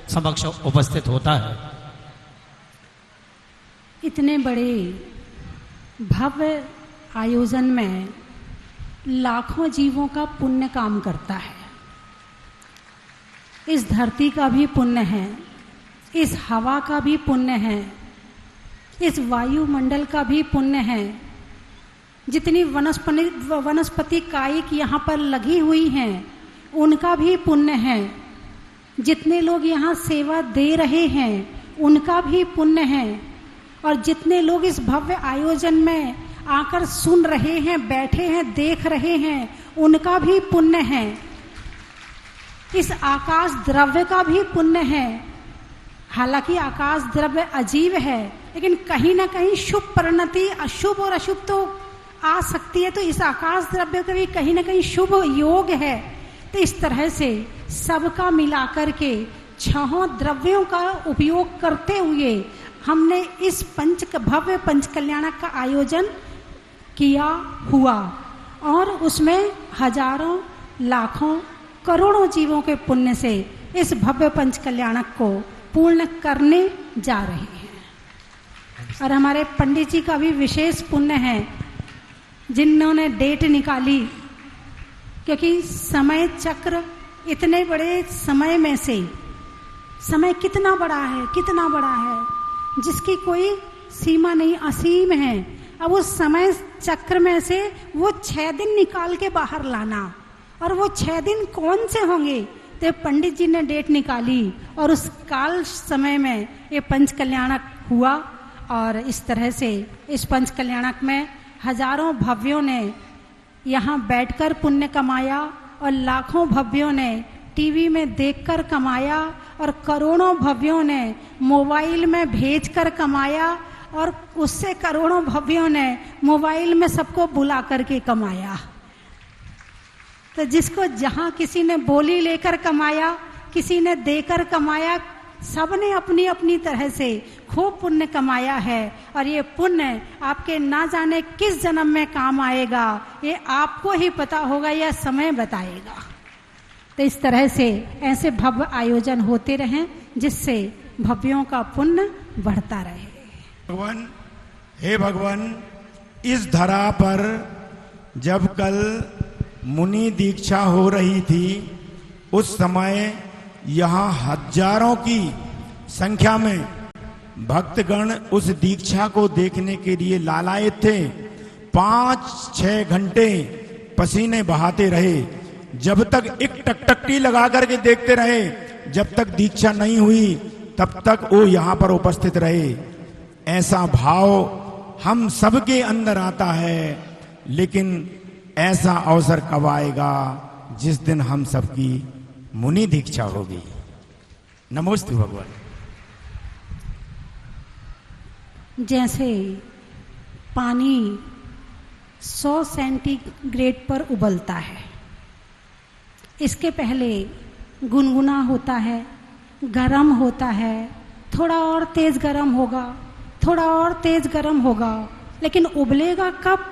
समक्ष उपस्थित होता है। इतने बड़े भव्य आयोजन में लाखों जीवों का पुण्य काम करता है। इस धरती का भी पुण्य है, इस हवा का भी पुण्य है, इस वायुमंडल का भी पुण्य है। जितनी वनस्पति कायिक यहाँ पर लगी हुई हैं, उनका भी पुण्य है। जितने लोग यहाँ सेवा दे रहे हैं, उनका भी पुण्य है। और जितने लोग इस भव्य आयोजन में आकर सुन रहे हैं, बैठे हैं, देख रहे हैं, उनका भी पुण्य है। इस आकाश द्रव्य का भी पुण्य है। हालांकि आकाश द्रव्य अजीब है, लेकिन कहीं ना कहीं शुभ परिणति, अशुभ और अशुभ तो आ सकती है, तो इस आकाश द्रव्य का भी कहीं ना कहीं शुभ योग है। तो इस तरह से सबका मिलाकर के छहों द्रव्यों का उपयोग करते हुए हमने इस भव्य पंचकल्याणक का आयोजन किया हुआ, और उसमें हजारों, लाखों, करोड़ों जीवों के पुण्य से इस भव्य पंचकल्याणक को पूर्ण करने जा रहे हैं। और हमारे पंडित जी का भी विशेष पुण्य है, जिन्होंने डेट निकाली क्योंकि समय चक्र इतने बड़े समय में से समय कितना बड़ा है जिसकी कोई सीमा नहीं, असीम है। अब उस समय चक्र में से वो 6 दिन निकाल के बाहर लाना, और वो 6 दिन कौन से होंगे? तो पंडित जी ने डेट निकाली और उस काल समय में ये पंच कल्याणक हुआ। और इस तरह से इस पंच कल्याणक में हजारों भव्यों ने यहाँ बैठकर पुण्य कमाया और लाखों भव्यों ने टीवी में देखकर कमाया और करोड़ों भव्यों ने मोबाइल में भेजकर कमाया और उससे करोड़ों भव्यों ने मोबाइल में सबको बुला करके कमाया। तो जिसको जहाँ किसी ने बोली लेकर कमाया, किसी ने देकर कमाया, सबने अपनी अपनी तरह से खूब पुण्य कमाया है। और ये पुण्य आपके ना जाने किस जन्म में काम आएगा, ये आपको ही पता होगा, यह समय बताएगा। तो इस तरह से ऐसे भव्य आयोजन होते रहें जिससे भव्यों का पुण्य बढ़ता रहे। भगवान, हे भगवान, इस धरा पर जब कल मुनि दीक्षा हो रही थी उस समय यहाँ हजारों की संख्या में भक्तगण उस दीक्षा को देखने के लिए लालायित थे। 5-6 घंटे पसीने बहाते रहे, जब तक एक टकटकी लगा करके देखते रहे। जब तक दीक्षा नहीं हुई तब तक वो यहाँ पर उपस्थित रहे। ऐसा भाव हम सबके अंदर आता है, लेकिन ऐसा अवसर कब आएगा जिस दिन हम सबकी मुनि दीक्षा होगी। नमोस्तु भगवान। जैसे पानी 100 सेंटीग्रेड पर उबलता है, इसके पहले गुनगुना होता है, गरम होता है, थोड़ा और तेज गरम होगा, थोड़ा और तेज गरम होगा, लेकिन उबलेगा कब?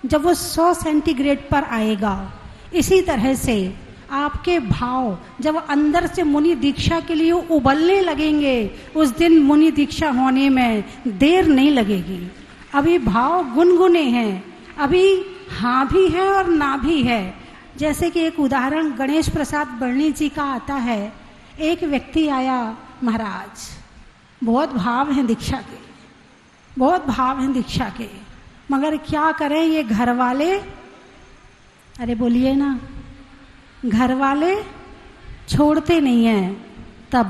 जब वो 100 सेंटीग्रेड पर आएगा। इसी तरह से आपके भाव जब अंदर से मुनि दीक्षा के लिए उबलने लगेंगे, उस दिन मुनि दीक्षा होने में देर नहीं लगेगी। अभी भाव गुनगुने हैं, अभी हाँ भी है और ना भी है। जैसे कि एक उदाहरण गणेश प्रसाद बर्णी जी का आता है। एक व्यक्ति आया, महाराज बहुत भाव हैं दीक्षा के, बहुत भाव हैं दीक्षा के, मगर क्या करें ये घर वाले, अरे बोलिए ना, घर वाले छोड़ते नहीं हैं। तब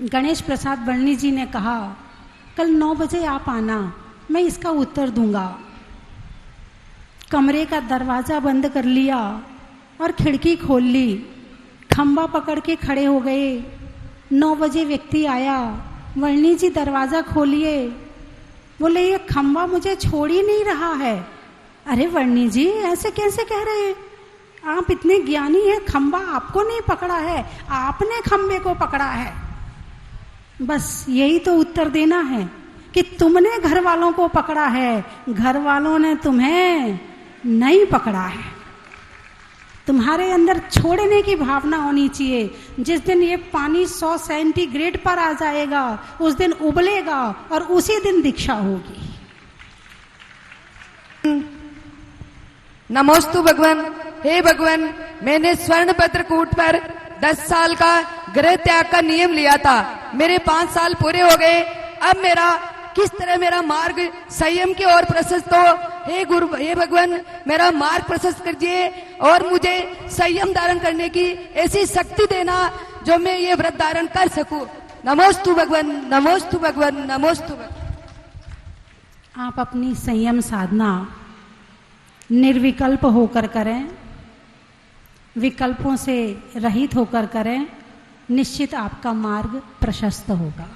गणेश प्रसाद बर्णी जी ने कहा, कल 9 बजे आप आना, मैं इसका उत्तर दूंगा। कमरे का दरवाजा बंद कर लिया और खिड़की खोल ली, खंबा पकड़ के खड़े हो गए। 9 बजे व्यक्ति आया, वर्णी जी दरवाजा खोलिए। बोले ये खंबा मुझे छोड़ ही नहीं रहा है। अरे वर्णी जी ऐसे कैसे कह रहे हैं, आप इतने ज्ञानी हैं, खंबा आपको नहीं पकड़ा है, आपने खंबे को पकड़ा है। बस यही तो उत्तर देना है कि तुमने घर वालों को पकड़ा है, घर वालों ने तुम्हें नहीं पकड़ा है। तुम्हारे अंदर छोड़ने की भावना होनी चाहिए। जिस दिन ये पानी 100 सेंटीग्रेड पर आ जाएगा उस दिन उबलेगा और उसी दिन दीक्षा होगी। नमोस्तु भगवान। हे भगवान, मैंने स्वर्ण पत्र कूट पर 10 साल का गृह त्याग का नियम लिया था। मेरे 5 साल पूरे हो गए। अब मेरा किस तरह मेरा मार्ग संयम की ओर प्रशस्त हो। हे गुरु, हे भगवान, मेरा मार्ग प्रशस्त कीजिए और मुझे संयम धारण करने की ऐसी शक्ति देना जो मैं ये व्रत धारण कर सकूं। नमोस्तु भगवान, नमोस्तु भगवान, नमोस्तु भगवान। आप अपनी संयम साधना निर्विकल्प होकर करें, विकल्पों से रहित होकर करें, निश्चित आपका मार्ग प्रशस्त होगा।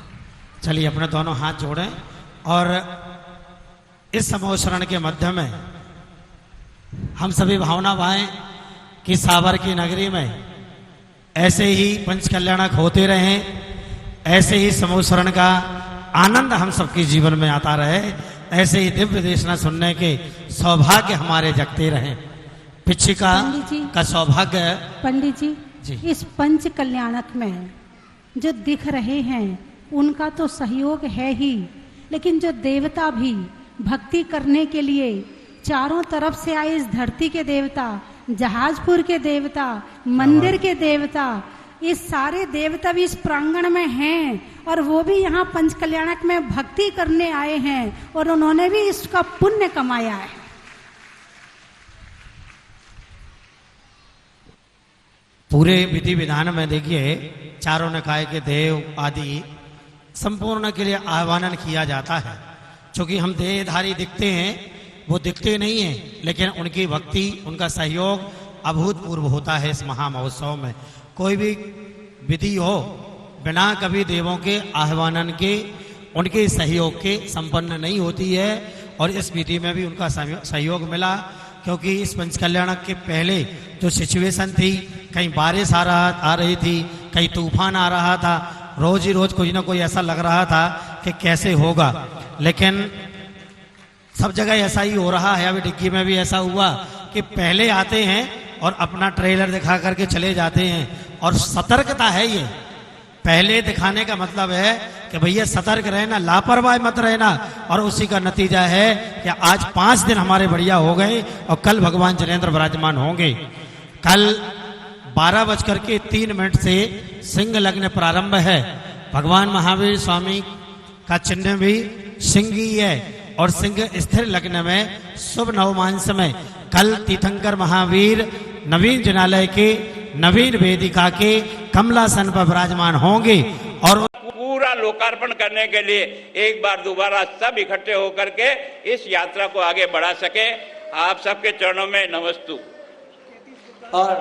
चलिए अपने दोनों हाथ जोड़ें और इस समोशरण के मध्य में हम सभी भावना भाएं कि सावर की नगरी में ऐसे ही पंच कल्याणक होते रहें, ऐसे ही समोशरण का आनंद हम सबके जीवन में आता रहे, ऐसे ही दिव्य देशना सुनने के सौभाग्य हमारे जगते रहें। पिछिका का सौभाग्य। पंडित जी, इस पंच कल्याणक में जो दिख रहे हैं उनका तो सहयोग है ही, लेकिन जो देवता भी भक्ति करने के लिए चारों तरफ से आए, इस धरती के देवता जहाजपुर के देवता, मंदिर के देवता, ये सारे देवता भी इस प्रांगण में हैं और वो भी यहाँ पंच कल्याणक में भक्ति करने आए हैं और उन्होंने भी इसका पुण्य कमाया है। पूरे विधि विधान में देखिए चारों निकाय के देव आदि संपूर्ण के लिए आह्वान किया जाता है। क्योंकि हम देहधारी दिखते हैं, वो दिखते नहीं हैं, लेकिन उनकी भक्ति, उनका सहयोग अभूतपूर्व होता है। इस महामहोत्सव में कोई भी विधि हो बिना कभी देवों के आह्वान के, उनके सहयोग के संपन्न नहीं होती है। और इस विधि में भी उनका सहयोग मिला, क्योंकि इस पंच कल्याणक के पहले जो सिचुएशन थी, कहीं बारिश आ रही थी, कहीं तूफान आ रहा था, रोज ही रोज कोई ना कोई ऐसा लग रहा था कि कैसे होगा। लेकिन सब जगह ऐसा ही हो रहा है। अभी डिग्गी में भी ऐसा हुआ कि पहले आते हैं और अपना ट्रेलर दिखा करके चले जाते हैं। और सतर्कता है ये, पहले दिखाने का मतलब है कि भैया सतर्क रहना, लापरवाह मत रहना। और उसी का नतीजा है कि आज 5 दिन हमारे बढ़िया हो गए और कल भगवान जनेन्द्र विराजमान होंगे। कल 12:03 से सिंह लग्न प्रारंभ है। भगवान महावीर स्वामी का चिन्ह भी सिंह ही है और सिंह स्थिर लग्न में शुभ नवमांस में कल तीर्थंकर महावीर नवीन जिनालय के नवीन वेदिका के कमलासन पर विराजमान होंगे। और पूरा लोकार्पण करने के लिए एक बार दोबारा सब इकट्ठे होकर के इस यात्रा को आगे बढ़ा सके। आप सबके चरणों में नमस्तु। और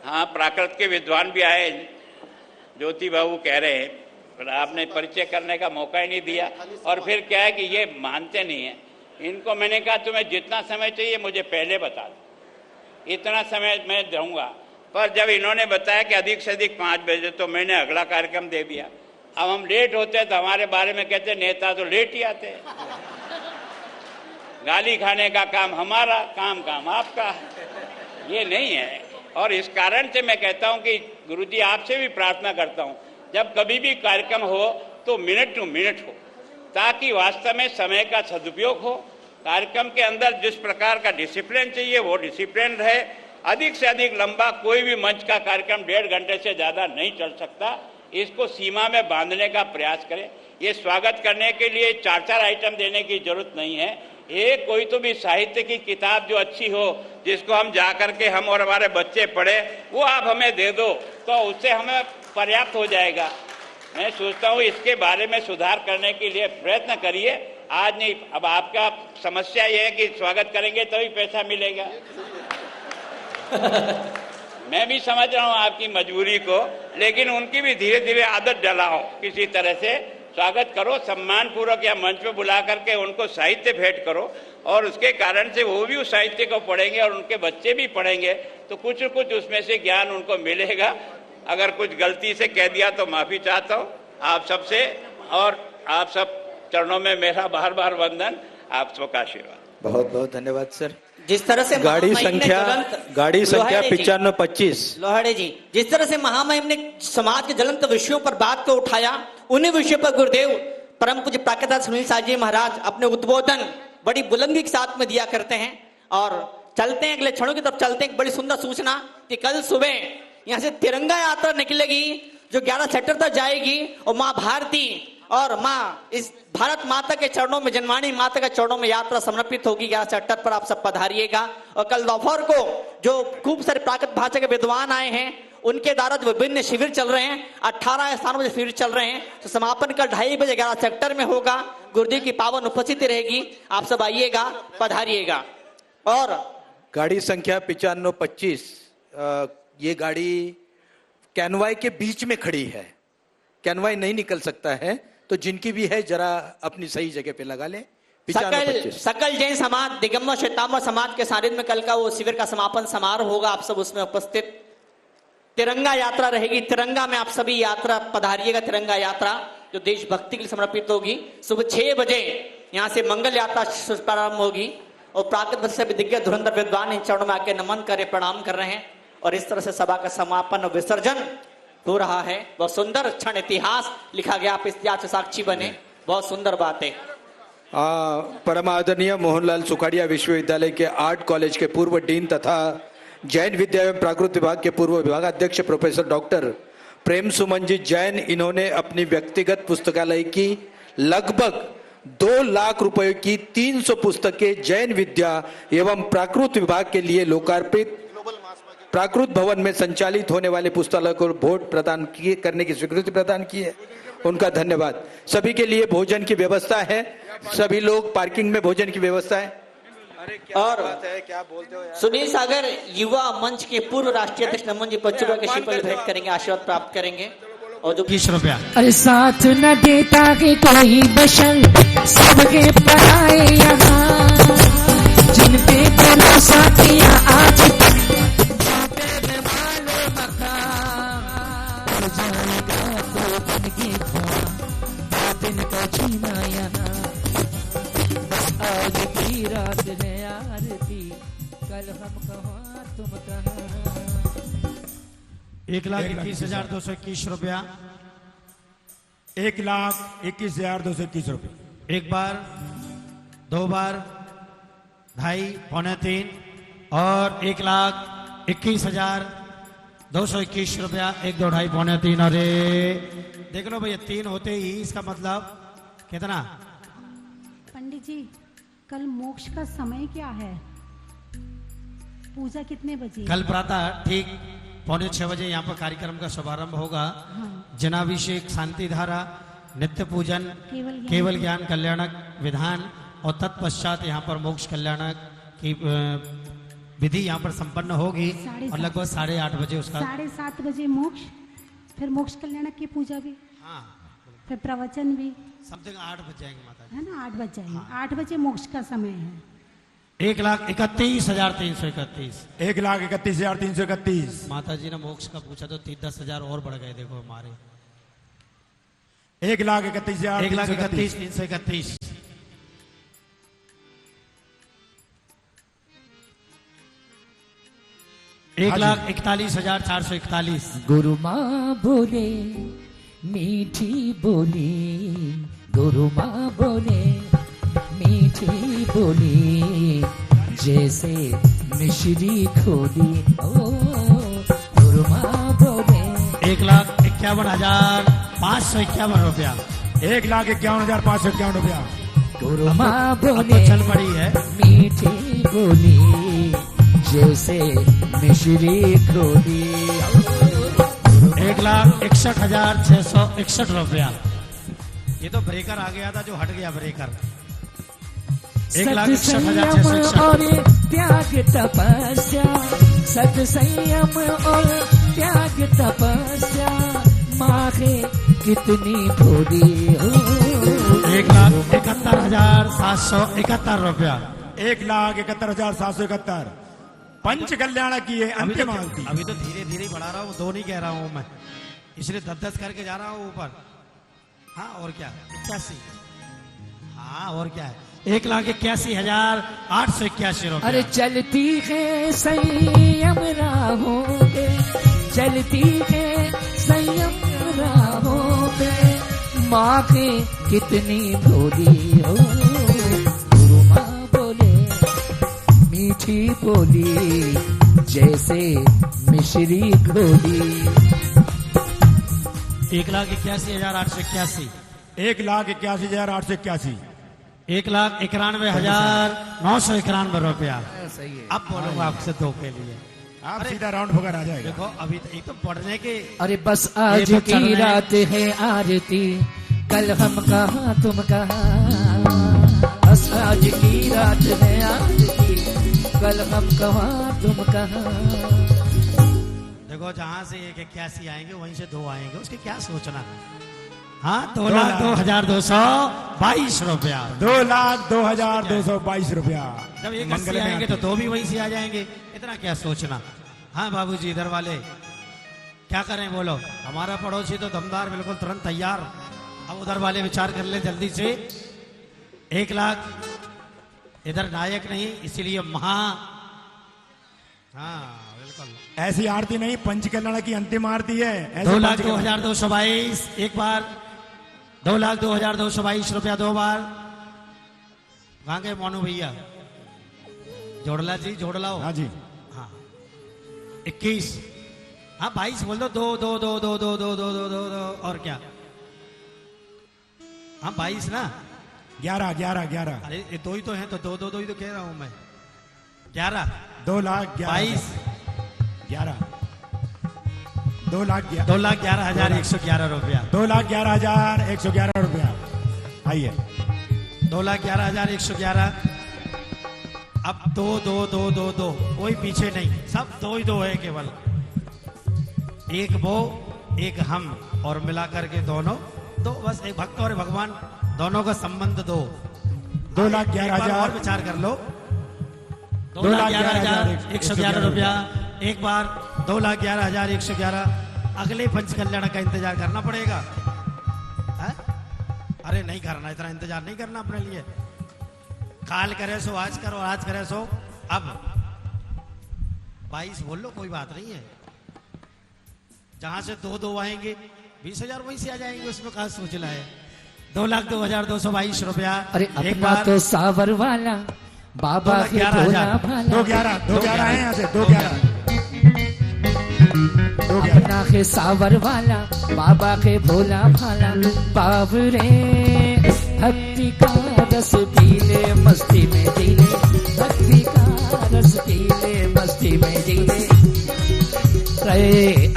हाँ, प्राकृत के विद्वान भी आए, ज्योति बाबू कह रहे हैं, पर आपने परिचय करने का मौका ही नहीं दिया। और फिर क्या है कि ये मानते नहीं है। इनको मैंने कहा तुम्हें जितना समय चाहिए मुझे पहले बता दो, इतना समय मैं दूंगा। पर जब इन्होंने बताया कि अधिक से अधिक 5 बजे, तो मैंने अगला कार्यक्रम दे दिया। अब हम लेट होते हैं तो हमारे बारे में कहते नेता तो लेट ही आते हैं। गाली खाने का काम हमारा, काम आपका, ये नहीं है। और इस कारण से मैं कहता हूं कि गुरुजी आपसे भी प्रार्थना करता हूं, जब कभी भी कार्यक्रम हो तो मिनट टू मिनट हो, ताकि वास्तव में समय का सदुपयोग हो। कार्यक्रम के अंदर जिस प्रकार का डिसिप्लिन चाहिए वो डिसिप्लिन रहे। अधिक से अधिक लंबा कोई भी मंच का कार्यक्रम 1.5 घंटे से ज्यादा नहीं चल सकता। इसको सीमा में बांधने का प्रयास करें। ये स्वागत करने के लिए 4-4 आइटम देने की जरूरत नहीं है। एक कोई तो भी साहित्य की किताब जो अच्छी हो, जिसको हम जा करके हम और हमारे बच्चे पढ़े, वो आप हमें दे दो तो उससे हमें पर्याप्त हो जाएगा। मैं सोचता हूँ इसके बारे में सुधार करने के लिए प्रयत्न करिए। आज नहीं, अब आपका समस्या ये है कि स्वागत करेंगे तभी पैसा मिलेगा। मैं भी समझ रहा हूँ आपकी मजबूरी को, लेकिन उनकी भी धीरे धीरे आदत डलाओ। किसी तरह से स्वागत करो, सम्मान पूर्वक या मंच पे बुला करके उनको साहित्य भेंट करो, और उसके कारण से वो भी उस साहित्य को पढ़ेंगे और उनके बच्चे भी पढ़ेंगे, तो कुछ उसमें से ज्ञान उनको मिलेगा। अगर कुछ गलती से कह दिया तो माफी चाहता हूँ आप सबसे, और आप सब चरणों में मेरा बार बार वंदन, आप सबका आशीर्वाद। बहुत बहुत धन्यवाद सर। जिस तरह से गाड़ी संख्या 9525 लोहाड़े जी, जिस तरह से महामहिम ने समाज के ज्वलंत विषयों पर बात को उठाया, उन्हीं विषयों पर गुरुदेव परम पूज्य प्राकृत सुनील साहब जी महाराज अपने उद्बोधन बड़ी बुलंदी के साथ में दिया करते हैं। और चलते हैं अगले क्षणों की तरफ चलते हैं। बड़ी सुंदर सूचना कि कल सुबह यहाँ से तिरंगा यात्रा निकलेगी जो 11 सेक्टर तक जाएगी, और माँ भारती और माँ इस भारत माता के चरणों में, जनवाणी माता के चरणों में यात्रा समर्पित होगी। 11 सेक्टर पर आप सब पधारिएगा। और कल दोपहर को जो खूब सारे प्राकृत भाषा के विद्वान आए हैं, उनके द्वारा जो विभिन्न शिविर चल रहे हैं, 18 स्थानों में शिविर चल रहे हैं, तो समापन कल 2:30 बजे 11 सेक्टर में होगा। गुरुदेव की पावन उपस्थिति रहेगी। आप सब आइएगा, पधारिएगा। और गाड़ी संख्या 9525, ये गाड़ी कैनवाई के बीच में खड़ी है। कैनवाई नहीं निकल सकता है, तो जिनकी भी है जरा अपनी सही जगह पे लगा लें। सकल जैन समाज, दिगंबर श्वेतांबर समाज के सानिध्य में कल का वो शिविर का समापन समारोह होगा। आप सब उसमें उपस्थित। तिरंगा यात्रा रहेगी। तिरंगा में आप सभी यात्रा पधारिएगा। तिरंगा यात्रा जो देशभक्ति के लिए समर्पित होगी। सुबह 6 बजे यहाँ से मंगल यात्रा प्रारंभ होगी, और प्राकृत से दिग्गज धुरंधर विद्वान इन चरणों में आके नमन करे, प्रणाम कर रहे हैं। और इस तरह से सभा का समापन विसर्जन हो रहा है। बहुत सुंदर क्षण, इतिहास लिखा गया। आप इतिहास साक्षी बने। बहुत सुंदर बात है। परम आदरणीय मोहनलाल सुखाड़िया विश्वविद्यालय के आर्ट कॉलेज के पूर्व डीन तथा जैन विद्या एवं प्राकृत विभाग के पूर्व विभागाध्यक्ष प्रोफेसर डॉक्टर प्रेम सुमन जी जैन, इन्होंने अपनी व्यक्तिगत पुस्तकालय की लगभग 2 लाख रुपए की 300 पुस्तकें जैन विद्या एवं प्राकृत विभाग के लिए लोकार्पित प्राकृत भवन में संचालित होने वाले पुस्तकालय को भोट प्रदान करने की स्वीकृति प्रदान की है। उनका धन्यवाद। सभी के लिए भोजन की व्यवस्था है, सभी लोग पार्किंग में भोजन की व्यवस्था है। और सुनील सागर युवा मंच के पूर्व राष्ट्रीय अध्यक्ष नमन जी 25 रुपए के शिल्प भेंट करेंगे, आशीर्वाद प्राप्त करेंगे। और जो 20 रुपया। अरे साथ न देता कि कोई बशर सबके पराए यहाँ, जिन पे भरोसा किया आज आज की रात है आरती, कल हम कहाँ तुम कहाँ। 1,21,221 रुपया। 1,21,221 रुपये। एक बार, 2 बार, 2.5, पौने 3 और 1,21,221 रुपया। 1, 2, 2.5, पौने 3 और देख लो भैया 3 होते ही इसका मतलब कितना? पंडित जी कल मोक्ष का समय क्या है? पूजा कितने बजे? कल प्रातः ठीक 5:45 बजे यहाँ पर कार्यक्रम का शुभारंभ होगा। जनाभिषेक, शांति धारा, नित्य पूजन, केवल ज्ञान कल्याणक विधान और तत्पश्चात यहाँ पर मोक्ष कल्याणक की विधि यहाँ पर संपन्न होगी और लगभग 8:30 बजे उसका 7:30 बजे मोक्ष, फिर मोक्ष कल्याणक की पूजा भी, हाँ, फिर प्रवचन भी समथिंग 8 बज जाएंगे माता जी, है ना? 8 बज जाएंगे। 8 बजे मोक्ष का समय है। 1,31,331। 1,31,331। माता जी ने मोक्ष का पूछा तो 10,000 और बढ़ गए। देखो हमारे 1,31,331। 1,41,441। गुरु माँ बोले मीठी बोली, गुरु माँ बोले मीठी बोली, जैसे मिश्री खोली। ओ गुरु माँ बोले। 1,51,551 रुपया। 1,51,551 रुपया। गुरु माँ बोले तो चल पड़ी है मीठी बोली, जैसे मिश्री खोली। 1,61,661 रुपया। ये तो ब्रेकर आ गया था जो हट गया ब्रेकर। 1,61,661 और त्याग तपस्या, सत संयम और त्याग तपस्या, माखे कितनी भोली हो। 1,71,771 रुपया। 1,71,771। पंच कल्याण की है अंतिम आहुति। अभी तो धीरे धीरे बढ़ा रहा हूँ, 2 नहीं कह रहा हूँ मैं, इसलिए 10-10 करके जा रहा हूँ ऊपर। हाँ और क्या? 81। हाँ और क्या है? 1,81,881 रुपया। अरे चलती है संयम राहों पे, चलती है संयम राहों पे, माँ के कितनी भोली हो। गुरु माँ बोले मीठी बोली, जैसे मिश्री घोली। 1,81,881। 1,81,881। 1,91,991 रुपया। सही है। अब बोलूंगा आपसे 2 के लिए। आप सीधा राउंड होकर आ जाएगा। देखो अभी एक तो पढ़ने के। अरे बस आज की रात है आरती, कल हम कहाँ तुम कहाँ। बस आज की रात है आरती, कल हम कहाँ तुम कहाँ। देखो जहां से 1,81 आएंगे वहीं से 2 आएंगे, उसके क्या सोचना। हाँ 2,02,222 रुपया। 2,02,222 रुपया। जब 1,80 आएंगे तो 2 भी वहीं से आ जाएंगे, इतना क्या सोचना। हाँ बाबूजी इधर वाले क्या करें बोलो। हमारा पड़ोसी तो दमदार बिल्कुल तुरंत तैयार। अब उधर वाले विचार कर ले जल्दी से। 1 लाख इधर नायक नहीं, इसीलिए महा। हाँ बिल्कुल ऐसी आरती नहीं, पंच कल्याण की अंतिम आरती है। 2,02,222 एक बार, 2,02,222 रुपया 2 बार, कहाँ गए मोनू भैया? जोड़ला जी, जोड़ लाओ। हाँ जी। हाँ 21। हाँ 22 बोल दो। दो दो दो दो दो दो दो दो दो दो और क्या? हाँ 22 ना। 11 11 11। अरे ये दो ही तो हैं, तो दो दो दो ही तो कह रहा हूँ मैं। 11 2,11,22 11 2,11,111 रुपया। 2,11,111 रुपया। आइए 2,11,111। अब दो दो दो दो दो, कोई पीछे नहीं, सब दो ही दो है केवल। एक वो एक हम और मिलाकर के दोनों दो, बस एक भक्त और भगवान दोनों का संबंध दो। 2,11,000 और विचार कर लो। 2,11,111 रुपया एक बार। 2,11,111। अगले पंच कल्याण का इंतजार करना पड़ेगा। है? अरे नहीं करना, इतना इंतजार नहीं करना अपने लिए। काल करे सो आज करो, आज करे सो अब। 22 बोल लो, कोई बात नहीं है। जहां से दो दो आएंगे 20,000 वहीं से आ जाएंगे, उसमें कहा सोचना है। 2,02,222 रुपया। अरे अपना तो सावर वाला बाबा के भोला भाला। 2,11 है यहाँ से। 2,11 अपना के सावर वाला बाबा के भोला भाला। बाबरे भक्ति का रस पीले मस्ती में जीले, भक्ति का रस पीले मस्ती में जीले।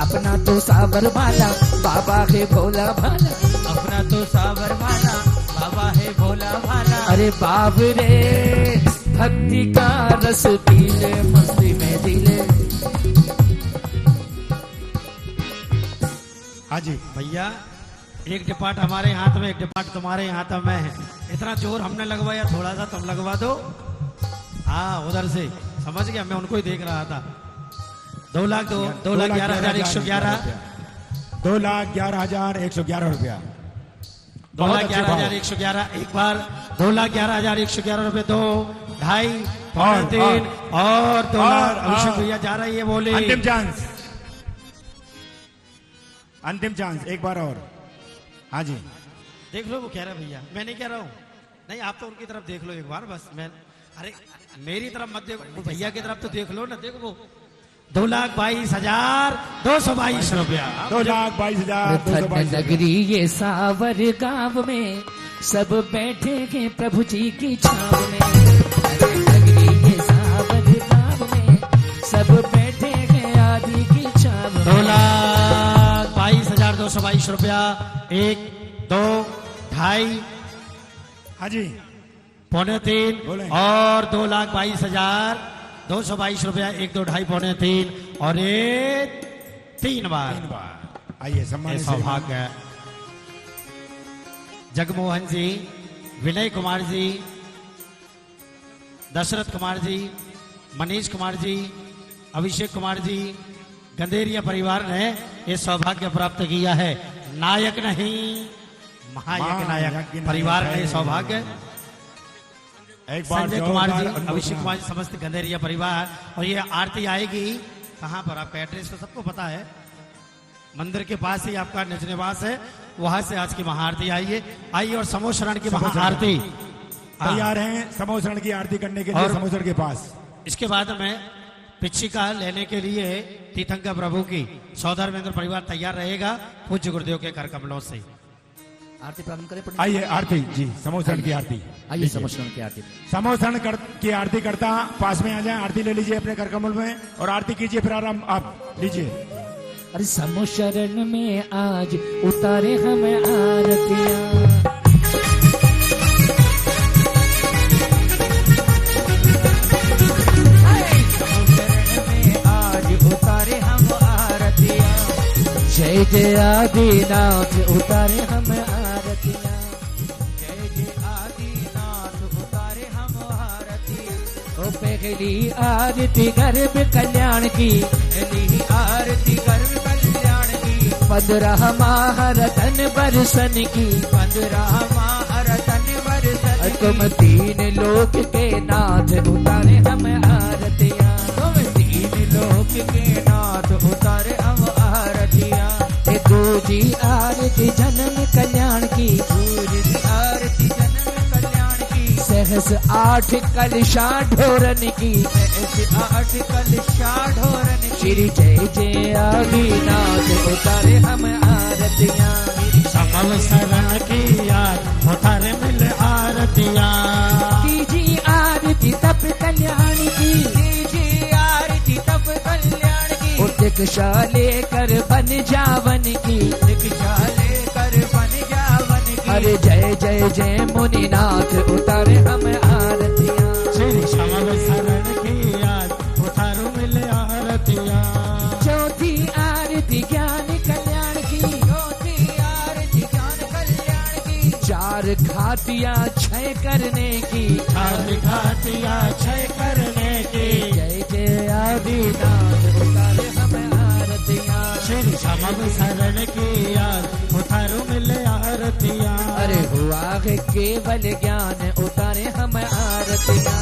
अपना तो सावर वाला बाबा के भोला भाला। अपना तो सावर वाला बाबा है भोला भाला। अरे बाब रे भक्ति का रस पीले मस्ती में दिले। हाँ जी भैया, एक डिपार्ट हमारे हाथ में, एक डिपार्ट तुम्हारे हाथ में है। इतना जोर हमने लगवाया, थोड़ा सा तुम लगवा दो। हाँ उधर से समझ गया, मैं उनको ही देख रहा था। 2,11,111। 2,11,111 रुपया। 2,11,111 एक बार। 2,11,111 रुपये। 2, 2.5, 3 और 2 लाख। अभिषेक भैया जा रही है, बोले अंतिम चांस, अंतिम चांस, एक बार और। हाँ जी देख लो, वो कह रहा है भैया, मैं नहीं कह रहा हूँ। नहीं आप तो उनकी तरफ देख लो एक बार बस। मैं अरे मेरी तरफ मत देखो, भैया की तरफ तो देख लो ना। देखो वो 2,22,222 रुपया। 2,22,222। नगरी ये सावर गांव में सब बैठे हैं प्रभु जी की छाव में। नगरी ये सावर गांव में सब बैठे हैं आदि की छाव में। 2,22,222 रुपया। 1, 2, 2.5। हाँ जी 2.25 और 2,22,222 रुपया। 1, 2, 2.5, 2.25 और 1 3 बार। आइए सम्मान। सौभाग्य है। जगमोहन जी, विनय कुमार जी, दशरथ कुमार जी, मनीष कुमार जी, अभिषेक कुमार जी, गंदेरिया परिवार ने ये सौभाग्य प्राप्त किया है। नायक नहीं, महायज्ञ नायक परिवार ने सौभाग्य। संजय कुमार जी, अभिषेक कुमार जी, समस्त गंदेरिया परिवार। और ये आरती आएगी कहाँ पर? आपका एड्रेस तो सबको पता है, मंदिर के पास ही आपका निज निवास है, वहां से आज की महाआरती आइए। आइए और समोशरण की महाआरती तैयार हैं। समोशरण की आरती करने के लिए समोशरण के पास। इसके बाद में पिछिका लेने के लिए तीर्थंकर प्रभु की सौधर्मेंद्र परिवार तैयार रहेगा पूज्य गुरुदेव के कर कमलों से। आरती प्रारंभ करें। आइए आरती जी, समोशरण की आरती। आइए समोशरण की आरती। समोशरण की आरती करता पास में आ जाए, आरती ले लीजिए अपने कर कमल में और आरती कीजिए। फिर आराम आप लीजिए। अरे समोशरण में आज उतारे हम आरतियां। जय जय आदिनाथ उतारे हम आरतियां। जय जय आदिनाथ उतारे हम आरतियां। ओ पहली आरती गर्भ कल्याण की, पहली आरती गर्भ कल्याण की। 15 माह रतन बरसन की, 15 माह रतन बरसन की। तुम 3 लोक के नाथ उतारे हम आरतियां। तुम 3 लोक के नाथ उतारे हम आरतियां। दूजी आरती जन्म कल्याण की, दूजी आरती जन्म कल्याण की। सहस ऐसे 8 कलशा ढोरन की, ऐसे 8 कलशा ढोरन की। श्री जय जय आदिनाथ उतारे हम आरतियां, समल शरण की याद उतारे मिल आरतियां। कीजिए आरती तप कल्याण की, कीजिए आरती तप कल्याण की। दीक्षा लेकर बन जावन की, दीक्षा लेकर बन जावन की। अरे जय जय जय मुनिनाथ उतारे हम आरतियां, श्री समल शरण की याद उतारो मिले आरतियां। चौथी आरती ज्ञान कल्याण की, चौथी आरती ज्ञान कल्याण की। 4 घातियां क्षय करने की, 4 घातियां क्षय करने की। जय जय आदिनाथ उतारे हम आरतियां, श्री समल शरण की याद उतारो मिले आरतियां। अरे हुआ है केवल ज्ञान उतारे हम आरतियां,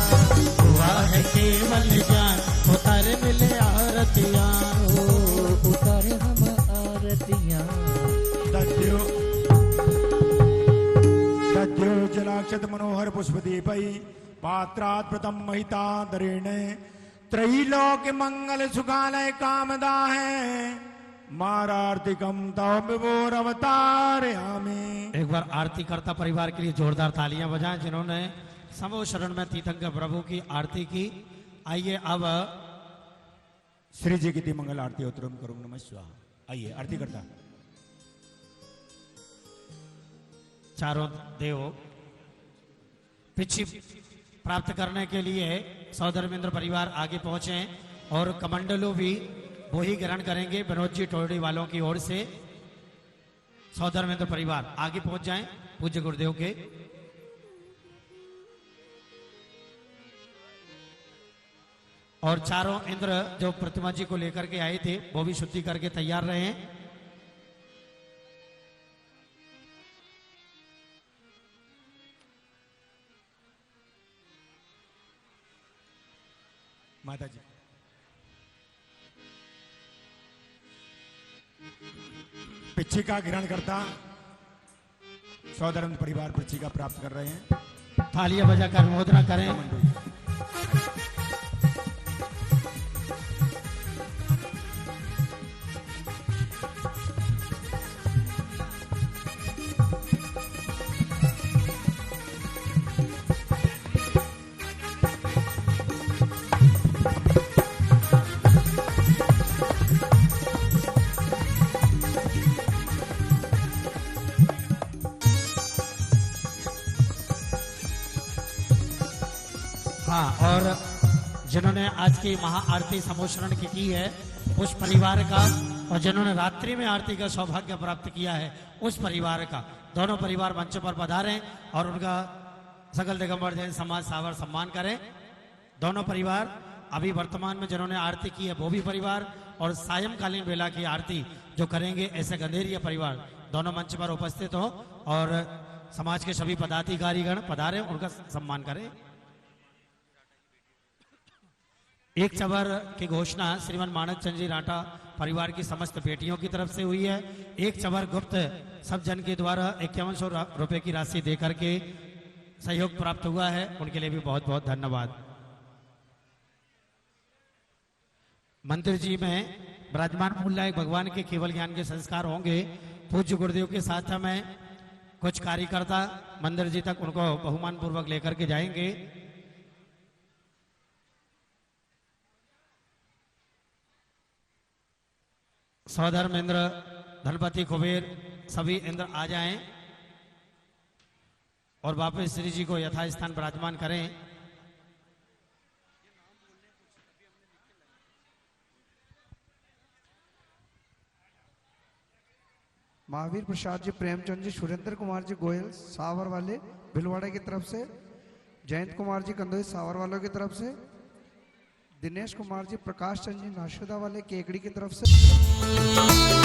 हुआ है केवल ज्ञान उतारे मिले आरतियां। उतारे हम आरतियां। जलाक्षत मनोहर पुष्प दीपई पात्रात् प्रथम महिता दरेण, त्रैलोक मंगल सुखालय कामदा है, मारार्तिकम तव विभोर अवतार हमें। एक बार आरती करता परिवार के लिए जोरदार तालियां बजाएं जिन्होंने समूह शरण में तीर्थंकर प्रभु की आरती की। आइए अब श्री जी की मंगल आरती उत्तरम करूं नमः स्वाहा। आइए आरती करता। चारों देव पिछी प्राप्त करने के लिए सौधर्मेंद्र परिवार आगे पहुंचे और कमंडलों भी वो ही ग्रहण करेंगे। विनोद जी टोड़ी वालों की ओर से सौधर्मेंद्र परिवार आगे पहुंच जाएं पूज्य गुरुदेव के। और चारों इंद्र जो प्रतिमा जी को लेकर के आए थे वो भी शुद्धि करके तैयार रहे हैं। माता जी पिच्छी का ग्रहण करता सौधर्म परिवार पिच्छी का प्राप्त कर रहे हैं। थालियां बजाकर अनुमोदना करें। और जिन्होंने आज की महाआरती समोषण की है उस परिवार का, और जिन्होंने रात्रि में आरती का सौभाग्य प्राप्त किया है उस परिवार का, दोनों परिवार मंच पर पधारें और उनका सकल दिगंबर जैन समाज सावर सम्मान करें। दोनों परिवार अभी वर्तमान में जिन्होंने आरती की है वो भी परिवार, और सायंकालीन वेला की आरती जो करेंगे ऐसे गंधेरिया परिवार दोनों मंच पर उपस्थित हो और समाज के सभी पदाधिकारीगण पधारें, उनका सम्मान करें। एक चबर की घोषणा श्रीमान माणक चंद जी राठा परिवार की समस्त बेटियों की तरफ से हुई है। एक चबर गुप्त सब जन के द्वारा 5100 रुपए की राशि देकर के सहयोग प्राप्त हुआ है, उनके लिए भी बहुत बहुत धन्यवाद। मंदिर जी में विराजमान मूलनायक भगवान के केवल ज्ञान के संस्कार होंगे। पूज्य गुरुदेव के साथ में कुछ कार्यकर्ता मंदिर जी तक उनको बहुमान पूर्वक लेकर के जाएंगे। सौधर्म इंद्र, धनपति, कुबेर सभी इंद्र आ जाएं और वापस श्री जी को यथास्थान विराजमान करें। महावीर प्रसाद जी, प्रेमचंद जी, सुरेंद्र कुमार जी गोयल सावर वाले भिलवाड़ा की तरफ से, जयंत कुमार जी कंदोई सावर वालों की तरफ से, दिनेश कुमार जी, प्रकाश चंद जी नाशुदा वाले केकड़ी की तरफ से।